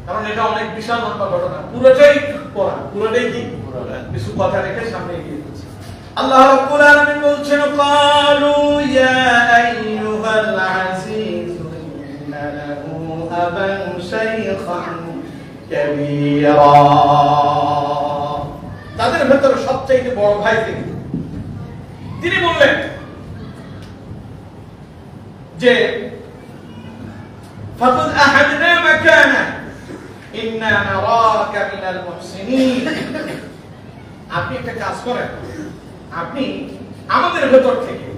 কারণ এটা অনেক বিশাল লম্বা ঘটনা পুরোটাই পড়া পুরোটাই কি কিছু কথা রেখে সামনে এগিয়ে যাচ্ছি আল্লাহ রাব্বুল আলামিন বলছেন ক্বালু ইয়া আইয়ুহাল আজিজ ইন্না লাহু আবান শাইখান কাবীরা তাদের ভেতরে সবচেয়ে বড় ভাই তিনি বললেন যে ফাকুদ আহাদনা মাকানা ইন্না নারাকা মিনাল মুহসিনিন আপনি একটা কাজ করেন আপনি আমাদের ভেতর থেকে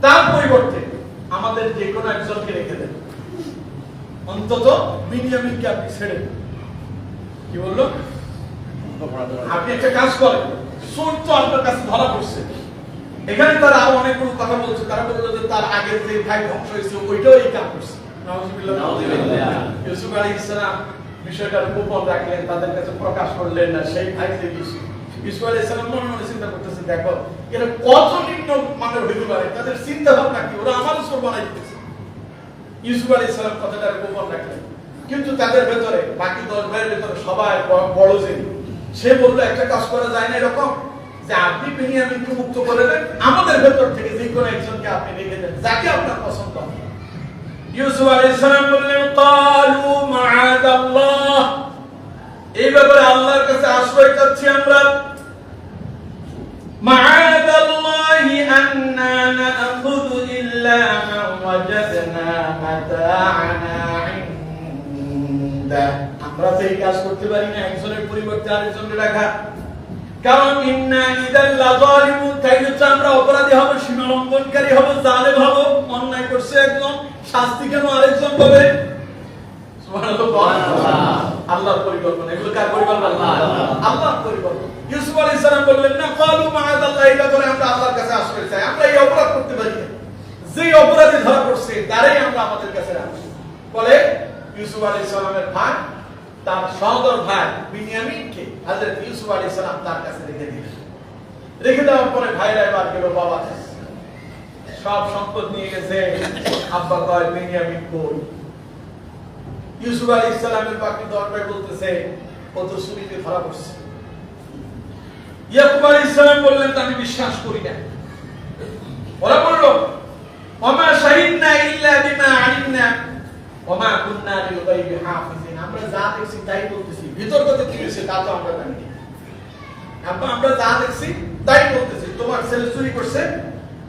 তার পরিবর্তে আমাদের যে কোনো একজনকে রেখে দেন অন্তত বিনিয়ামিনকে আপনি ছেড়ে দেন কি বললো আপনি একটা কাজ করেন সুর তো আপনার কাছে ধরা পড়ছে এখানে তারা আরো অনেকগুলো কথা বলছে তারা বললো যে তার আগের যে ভাই ধ্বংস হয়েছে ওইটাও এই কাজ করছে ইউসুফ আলাইহিস সালাম বিষয়টার গোপন রাখলেন তাদের কাছে প্রকাশ করলেন না সেই ভাই যে ইউসুফ আলাইহিস সালাম মনে মনে চিন্তা করতেছে দেখো এরা কত নিম্ন মানের হইতে পারে তাদের চিন্তা ভাবনা কি ওরা আমার সুর বানাই দিতেছে ইউসুফ আলাইহিস সালাম কথাটার গোপন রাখলেন কিন্তু তাদের ভেতরে বাকি 10 ভাইয়ের ভেতরে সবাই বড় যে সে বললো একটা কাজ করা যায় না এরকম যে আপনি বিনিয়ামিনকে মুক্ত করে দেন, আমাদের ভেতর থেকে যে কোনো একজনকে আপনি রেখে দেন যাকে আপনার পছন্দ হবে। ইউসুফ আলাইহিস সালাম বললেন ক্বালু মাআদাল্লাহ, এই ব্যাপারে আল্লাহর কাছে আশ্রয় চাচ্ছি আমরা। মাআদাল্লাহি আন্না নাখুযু ইল্লা মা ওয়াজাদনা মাতা'আনা ইনদা, আমরা তো এই কাজ করতে পারি না একজনের পরিবর্তে আরেকজনকে রাখা, কারণ ইন্না ইদাল লাযালিমুন, তাইলে তো আমরা অপরাধী হব, সীমালঙ্ঘনকারী হব, জালেম হব। অন্যায় করছে একজন, শাস্তি কেন আরেকজন পাবে? সুবহানাল্লাহ, আল্লাহর পরিকল্পনা। এগুলো কার পরিকল্পনা? আল্লাহর পরিকল্পনা। ইউসুফ আলাইহিস সালাম বললেন না ক্বালু মাআদাল্লাহ, এটা করে আমরা আল্লাহর কাছে আশ্রয় চাই, আমরা এই অপরাধ করতে পারি না, যে অপরাধী ধরা পড়ছে তারই আমরা আমাদের কাছে রাখি। বলে ইউসুফ আলাইহিস সালামের ভাই, তার সহোদর ভাই বিনিয়ামিনকে হযরত ইউসুফ আলাইহিস সালাম তার কাছে রেখে দিলেন। রেখে দেওয়ার পরে ভাইরা এবার গেল বাবা সব সম্পদ নিয়ে গেছে। আব্বা কয় বিনিয়ামিন কই? ইউসুফ আলাইহিস সালামের বাকি দরবার বলতেছে ও তো চুরিতে ধরা পড়ছে। ইয়াকুব আলাইহিস সালাম বললেন আমি বিশ্বাস করি না। ওরা বলল ওমা শাহিদনা ইল্লা বিমা আলিমনা ওমা কুননা লিল গায়বি হাফিজিন, আমরা যা দেখছি তাই বলতেছি, ভিতর কথা কি হয়েছে তা তো আমরা জানি না। আব্বা আমরা যা দেখছি তাই বলতেছি, তোমার ছেলে চুরি করছে,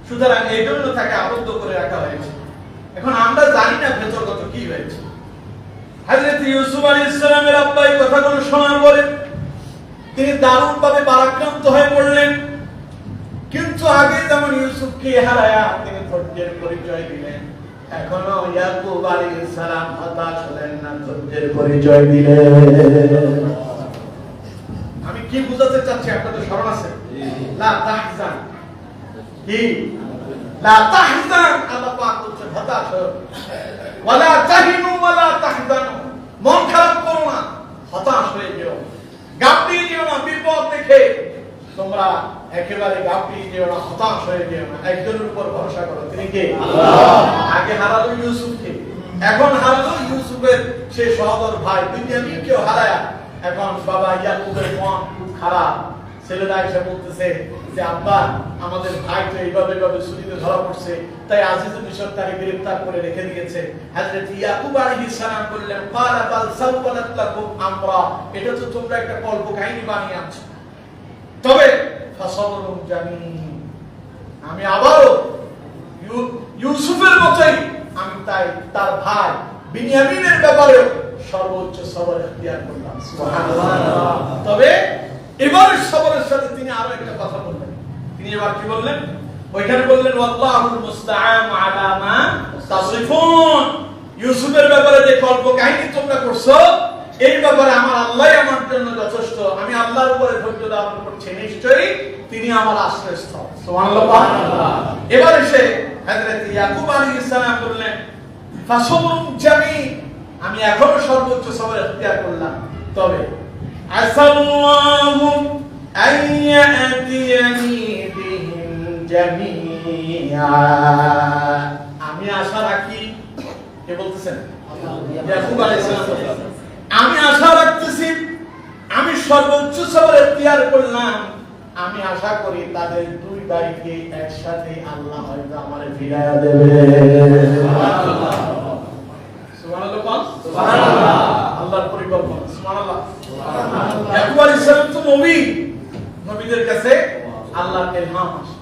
সুতরাং এই জন্য তাকে আবদ্ধ করে রাখা হয়েছে, এখন আমরা জানি না ভেতর কত কি হয়েছে। হযরত ইউসুফ আলাইহিস সালামের আব্বা এই কথাগুলো শোনার পরে তিনি দারুণভাবে পরাক্রান্ত হয়ে পড়লেন। কিন্তু আগে যেমন ইউসুফকে হারায়া তিনি ধৈর্যের পরিচয় দিলেন, এখনো ইয়াকুব আলাইহিস সালাম হতাশ হলেন না, ধৈর্যের পরিচয় দিলেন। আমি কি বুঝাতে চাচ্ছি আপনাদের স্মরণ আছে? লা তাহজান, কি লা তাহজান, আল্লাহ পাক বলছেন হতাশ হও, ওয়ালা তাহিনু ওয়ালা তাহজানু, মন খারাপ করো না, হতাশ হয়ে যেও, গাফিল যেও না, বিপদ দেখে তোমরা একেবারে গাফিল যেও না, হতাশ হয়ে যেও না, একজনের উপর ভরসা করো, তিনি কে? আল্লাহ। আগে হারালো ইউসুফকে, এখন হারালো ইউসুফের সে সহোদর ভাই বিনিয়ামিনকেও হারায়া এখন বাবা ইয়াকুবের মন খুব খারাপ। ছেলেরা এসে বলতেছে যে আব্বা আমাদের ভাই তো এইভাবে চুরিতে ধরা পড়ছে, তাই আজিজ মিশর তাকে গ্রেফতার করে রেখে দিয়েছে। হযরত ইয়াকুব আলাইহিস সালাম বললেন ক্বালা বাল সাওয়ালাত লাকুম আমরা, এটা তো তোমরা একটা কল্প কাহিনী বানিয়ে আনছো, তবে ফাসাবরুন জামিল, আমি আবারও ইউসুফের মতোই আমি তাই তার ভাই বিনিয়ামিনের ব্যাপারে সর্বোচ্চ সবর ইখতিয়ার করলাম। সুবহানাল্লাহ। তবে এবারে সবরের সাথে তিনি আরো একটা কথা বললেন। তিনি এবার কি বললেন? ওইখানে বললেন ওয়াল্লাহুল মুস্তাআন আলা মা তাসিফুন, ইউসুফের ব্যাপারে যে কল্প কাহিনী তোমরা করছো এই ব্যাপারে আমার আল্লাহই আমার জন্য যথেষ্ট, আমি আল্লাহর উপরে ধৈর্য ধারণ করছি, নিশ্চয়ই তিনি আমার আশ্রয়স্থল। সুবহানাল্লাহ। এবার এসে হযরত ইয়াকুব আলাইহিস সালাম বললেন ফাসবরুন জামিল, আমি এখনো সর্বোচ্চ সবর ইখতিয়ার করলাম, তবে আসাল্লাহু আইয়াতিয়ানি বিহিম জামিআ, আমি আশা রাখি, কে বলতেছেন? ইয়াকুব আলাইহিস সালাম। আমি আশা রাখতেছি, আমি সর্বোচ্চ সবর ইখতিয়ার করলাম, আমি আশা করি তাদের দুই ভাইকে একসাথে আল্লাহ হয়তো আমারে ফিরাইয়া দেবে। সুবহানাল্লাহ, সুবহানাল্লাহ, সুবহানাল্লাহ, আল্লাহর পরিকল্পনা। সুবহানাল্লাহ, সুবহানাল্লাহ। ইয়াকুব আলাইহিস সালাম তো নবী, নবীদের কাছে আল্লাহর ইলহাম আসে,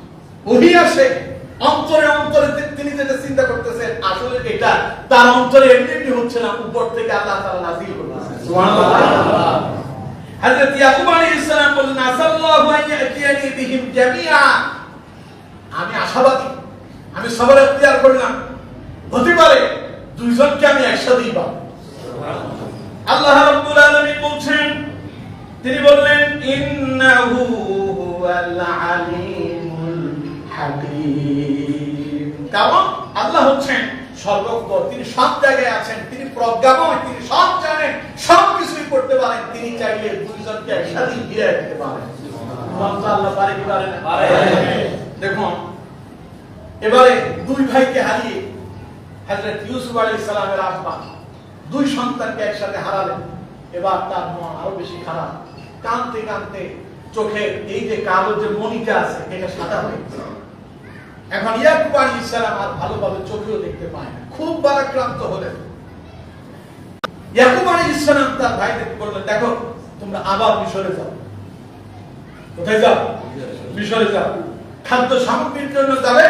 ওহী আসে, অন্তরে অন্তরে তিনি যেটা চিন্তা করতেছেন আসলে এটা তার অন্তরে এমনি হচ্ছে না, উপর থেকে আল্লাহ তাআলা নাযিল করতেছেন। সুবহানাল্লাহ। হযরত ইয়াকুব আলাইহিস সালাম বলেন আসাল্লাহু আইয়াতিয়ানি বিহিম জামিআ, আমি আশাবাদী, আমি সবর ইখতিয়ার করলাম, হতে পারে দুইজনকে আমি একসাথেই পাবো। আল্লাহ রাব্বুল আলামিন বলছেন, তিনি বললেন ইন্নাহু হুয়াল আলিমুল হাকীম, কারণ আল্লাহ হচ্ছেন সর্বজ্ঞ, তিনি সব জায়গায় আছেন, তিনি প্রজ্ঞাময়, তিনি সব জানেন, সব কিছুই করতে পারেন, তিনি চাইলে দুইজনকে একসাথে ঘিরে রাখতে পারেন। আল্লাহ পারে কি পারে না? পারে। দেখুন এবারে দুই ভাইকে হারিয়ে হযরত ইউসুফ আলাইহিস সালামের আব্বা দুই সন্তানকে একসাথে হারালেন, এবার তার মন আরো বেশি খারাপ। কাঁদতে কাঁদতে চোখের এই যে কালো যে মণিটা আছে এটা সাদা হয়ে গেছে। এখন ইয়াকুব আলাইহিস সালাম আর ভালোভাবে চোখেও দেখতে পায় না, খুব ভারাক্রান্ত হলেন। ইয়াকুব আলাইহিস সালাম তার ভাইদেরকে বললেন, দেখো তোমরা আবার মিশরে যাও। কোথায় যাও? মিশরে যাও। খাদ্য সামগ্রীর জন্য যাবে,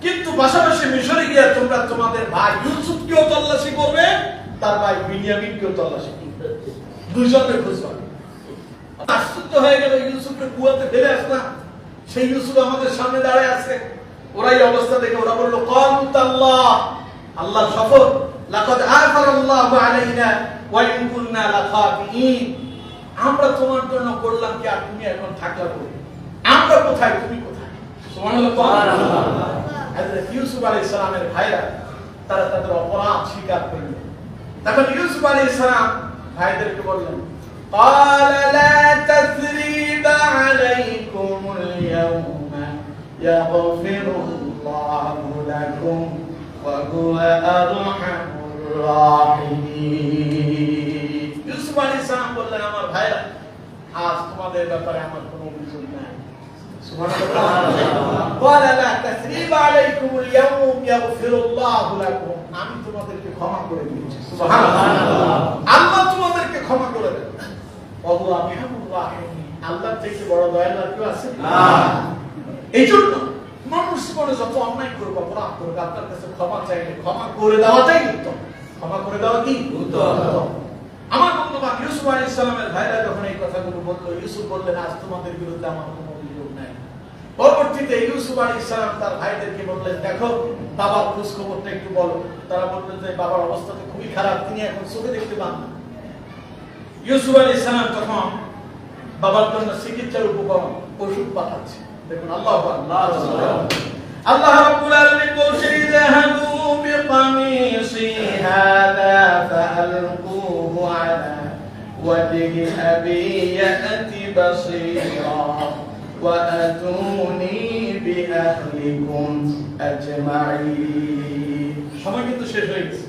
কিন্তু পাশাপাশি মিশরে গিয়ে তোমরা তোমাদের ভাই ইউসুফকেও তল্লাশি করবে, তার ভাই বিনিয়ামিনকেও তল্লাশি করবে, দুইজনের খোঁজ পাবে। আশ্চর্য হয়ে গেল, ইউসুফকে কুয়াতে ফেলে আসলাম, সেই ইউসুফ আমাদের সামনে দাঁড়ায় আছে। ওরাই অবস্থা দেখে ওরা বলল, কাল্লাহ, আল্লাহর শপথ, লাকাদ আফারাল্লাহু আলাইনা ওয়া ইন কুননা লাখাতিঈন, আমরা তোমার জন্য করলাম কি, আর তুমি এখন থাকলা কই? আমরা কোথায়, তুমি কোথায়? সুবহানাল্লাহ, সুবহানাল্লাহ। হযরত ইউসুফ আলাইহিস সালামের ভাইরা তারা তাদের অপরাধ স্বীকার করলেন। তখন ইউসুফ আলাইহিস সালাম ভাইদেরকে বললেন, قال لا تثريب عليكم اليوم يغفر الله لكم وهو أرحم الراحمين। ইউসুফ আলাইহিস সালাম বললেন, আমার ভাইরা, আজ তোমাদের ব্যাপারে আমার কোনো অভিযোগ নাই। সুবহানাল্লাহ। قال لا تثريب عليكم اليوم يغفر الله لكم, আমি তোমাদেরকে ক্ষমা করে দিয়েছি। সুবহানাল্লাহ। আল্লাহ তোমাদেরকে ক্ষমা করে দেন। আল্লাহ আরহামুর রাহিমিন, আল্লাহর থেকে বড় দয়ালু আর কেউ আছে? না। এইজন্য মানুষ করে যত অন্যায় করবে, অপরাধ করবে, আপনার কাছে ক্ষমা চাইলে ক্ষমা করে দেওয়াটাই উত্তম। ক্ষমা করে দেওয়া কি উত্তম? আমার বন্ধুবান ইউসুফ আলাইহিস সালামের ভাইরা যখন এই কথাগুলো বলল, ইউসুফ বললেন, আজ তোমাদের বিরুদ্ধে আমার কোনো অভিযোগ নাই। পরবর্তীতে ইউসুফ আলাইহিস সালাম তার ভাইদেরকে বললেন, দেখো বাবার খোঁজ খবরটা একটু বলো। তারা বললেন যে বাবার অবস্থা তো খুবই খারাপ, তিনি এখন চোখে দেখতে পান না। ইউসুফ আলাইহিস সালাম তখন বাবার জন্য চিকিৎসার উপকরণ ওষুধ পাঠাচ্ছে। দেখুন আল্লাহু আকবার। আল্লাহ রাব্বুল আলামিন বলছেন, যাহাবু বিকামিসি হাযা ফাআলকুহু আলা ওয়াজহি আবি ইয়াতি বাসীরা ওয়া আতুনি বিআহলিকুম আজমাইন। সময় কিন্তু শেষ হয়ে গেছে,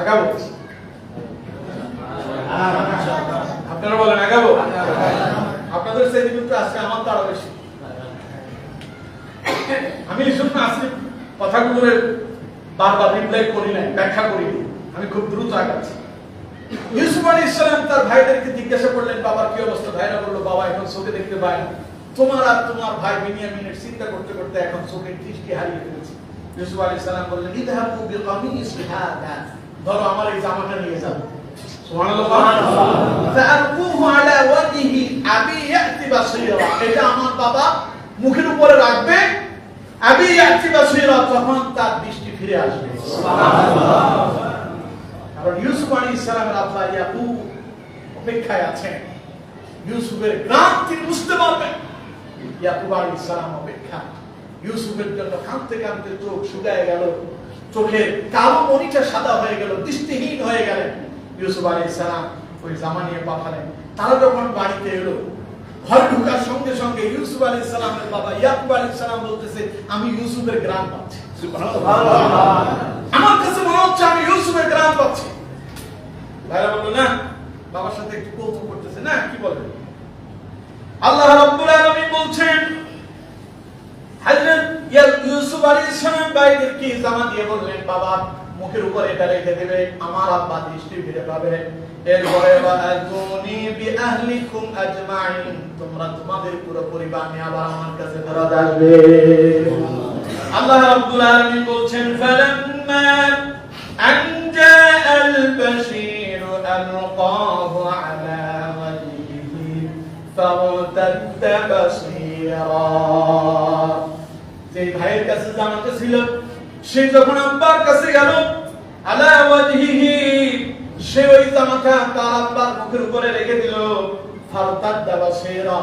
আগাবো। আপনারা বলেন আগাবো? আপনাদের সেই কিন্তু আজকে আমার তো আরো বেশি। আমি এই জন্য আজকে কথাগুলোর বারবার রিপ্লাই করি নাই, ব্যাখ্যা করি, আমি খুব দ্রুত আগাচ্ছি। ইউসুফ আলাইহিস সালাম তার ভাইদেরকে জিজ্ঞাসা করলেন, বাবার কি অবস্থা? ভাইরা বলল, বাবা এখন চোখে দেখতে পায় না। তোমার আর তোমার ভাই বিনিয়ামিনের চিন্তা করতে করতে এখন চোখের দৃষ্টি হারিয়ে ফেলেছে। ইউসুফ আলাইহিস সালাম বললেন, ইযহাবু বিকামিসি হাযা, ধরো আমার এই জামাটা নিয়ে যাও। সুবহানাল্লাহ। ফাআলকুহু আলা ওয়াজহি আবি ইয়াতি বাসীরা, এটা আমার বাবা মুখের উপরে রাখবে, আবি ইয়াতি বাসীরা, তখন তার দৃষ্টি ফিরে আসবে। সুবহানাল্লাহ। কারণ ইউসুফ আলাইহিস সালামের আব্বা ইয়াকুব অপেক্ষায় আছেন, ইউসুফের গ্রাম তিনি বুঝতে পারবেন। ইয়াকুব আলাইহিস সালাম অপেক্ষা, ইউসুফের জন্য কাঁদতে কাঁদতে চোখ শুকায় গেল, চোখের কালো মণিটা সাদা হয়ে গেল, দৃষ্টিহীন হয়ে গেলেন। ইউসুফ আলাইহিস সালাম ওই জামা নিয়ে পাঠালেন। তারা যখন বাড়িতে এলো, ঘরে ঢোকার সঙ্গে সঙ্গে ইউসুফ আলাইহিস সালামের বাবা ইয়াকুব আলাইহিস সালাম বলতেছে, আমি ইউসুফের গ্রাম পাচ্ছি। সুবহানাল্লাহ। আমার কাছে মনে হচ্ছে আমি ইউসুফের গ্রাম পাচ্ছি। ভাইরা বলল, না, বাবার সাথে একটু কৌতুক করতেছে। না, কি বলেন? আল্লাহ রাব্বুল আলামিন বলছেন, হযরত ইউসুফ আলাইহিস সালাম ভাইদেরকে জামা দিয়ে বললেন, বাবা মুখের উপরে এটা রেখে দেবে, আমার আব্বা দৃষ্টি ফিরে পাবে। এরপরে ওয়াতুনি বিআহলিকুম আজমাইন, তোমরা তোমাদের পুরো পরিবার নিয়ে আবার আমার কাছে ফেরত আসবে। আল্লাহ রাব্বুল আলামিন বলছেন, ফালাম্মা আন জাআল বাশীর আলকাহু আলা ওয়াজহিহি ফারতাদ্দা বাশীরা, যে ভাইয়ের কাছে জামাটা ছিল সে যখন আব্বার কাছে গেল, আলা ওয়াজহিহি, সে ওই জামাটা তার আব্বার মুখের উপরে রেখে দিল। ফারতাদ্দা বাসীরা,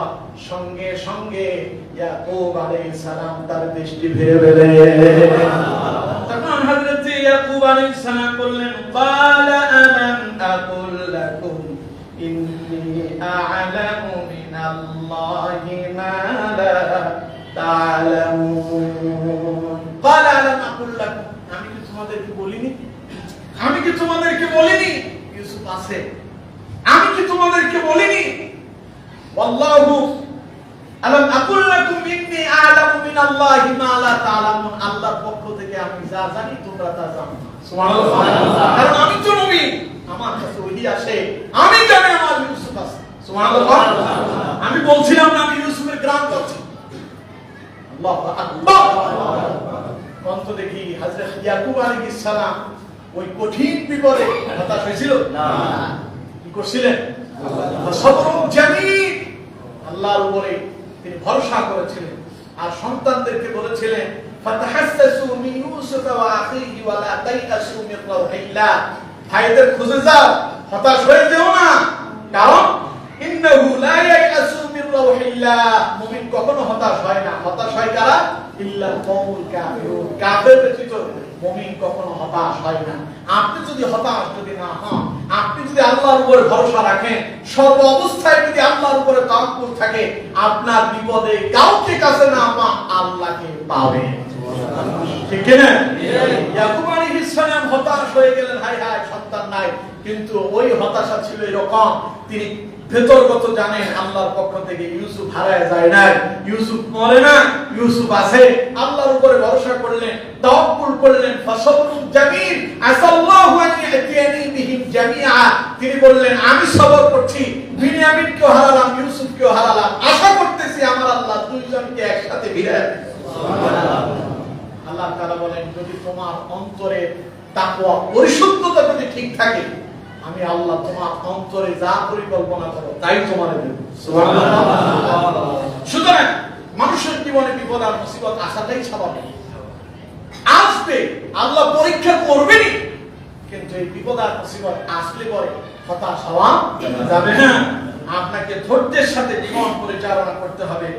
সঙ্গে সঙ্গে ইয়াকুব আলাইহিস সালাম তার দৃষ্টি ফিরে পেলেন। তখন হযরত ইয়াকুব আলাইহিস সালাম বললেন, ক্বালা আলাম আকুল লাকুম ইন্নী আ'লামু মিনাল্লাহি মা লা তা'লামুন। ক্বালা আলাম আকুল লাকুম, আমি কি তোমাদেরকে বলিনি? আমি কি তোমাদেরকে বলিনি ইউসুফ আছে? আমি কি তোমাদেরকে বলিনি ওয়াল্লাহু আলাম আকুল লাকুম ইন্নী আ'লামু মিনাল্লাহি মা লা তা'লামুন, আল্লাহর পক্ষ থেকে আমি যা জানি তোমরা তা জানো না। সুবহানাল্লাহ। কারণ আমি তো নবী, আমার কাছে ওহী আসে, আমি জানি আমার ইউসুফ আছে। সুবহানাল্লাহ। আমি বলছিলাম না আমি ইউসুফের গ্রাম করছি। আল্লাহু আকবার। অন্ত দেখি হযরত ইয়াকুব আলাইহিস সালাম ওই কঠিন বিপদে হতাশ হয়েছিল না, কি করছিলেন? সবরুন জামিল, আল্লাহর উপরে তিনি ভরসা করেছিলেন আর সন্তানদেরকে বলেছিলেন ফাতাহাসসু মিন ইউসুফ ওয়া আখিহি ওয়া লা তাইয়াসু মিন রাউহিল্লাহ, ভাইদের খুঁজে যাও, হতাশ হয়ে যেও না, কারণ ইন্নাহু লা ইয়াসু মিন রাউহিল্লাহ, মুমিন কখনো হতাশ হয় না। হতাশ হয় কারা? ইল্লাল কওমুল কাফিরুন, কাফের ব্যতীত মুমিন কখনো হতাশ হয় না। আপনি যদি হতাশ যদি না হন, আপনি যদি আল্লাহর উপরে ভরসা রাখেন, সর্ব অবস্থায় যদি আল্লাহর উপরে তাওয়াক্কুল থাকে, আপনার বিপদে কাউকে কাছে না পান, আল্লাহকে পাবেন। ঠিক কি না? ইয়াকুব আলাইহিস সালাম হতাশ হয়ে গেলেন, হায় হায় সন্তান নাই, কিন্তু ওই হতাশা ছিল এরকম, তিনি ভেতরগত জানেন আল্লাহর পক্ষ থেকে ইউসুফ হারায় যায় না, ইউসুফ মরে না, ইউসুফ আছে। আল্লাহর উপরে ভরসা করলেন, তাওয়াক্কুল করলেন। ফাসাবরুন জামিল আসাল্লাহু আন ইয়াতিয়ানি বিহিম জামিআ, তিনি বললেন আমি সবর করছি, বিনিয়ামিনকেও হারালাম, ইউসুফকেও হারালাম, আশা করতেছি আমার আল্লাহ দুইজনকে একসাথে ফিরায় দিবেন। সুবহানাল্লাহ। আল্লাহ তাআলা বলেন যদি তোমার অন্তরে তাকওয়া পরিশুদ্ধতা যদি ঠিক থাকে, আমি আল্লাহ তোমার অন্তরে যা পরিকল্পনা করো তাই তোমারে দেব। সুবহানাল্লাহ। সুতরাং মানুষের জীবনে বিপদ আর মুসিবত আসাটাই স্বাভাবিক, আসবে, আল্লাহ পরীক্ষা করবেনই, কিন্তু এই বিপদ আর মুসিবত আসলে পরে হতাশ হওয়া যাবে না। আপনাকে ধৈর্যের সাথে জীবন পরিচালনা করতে হবে।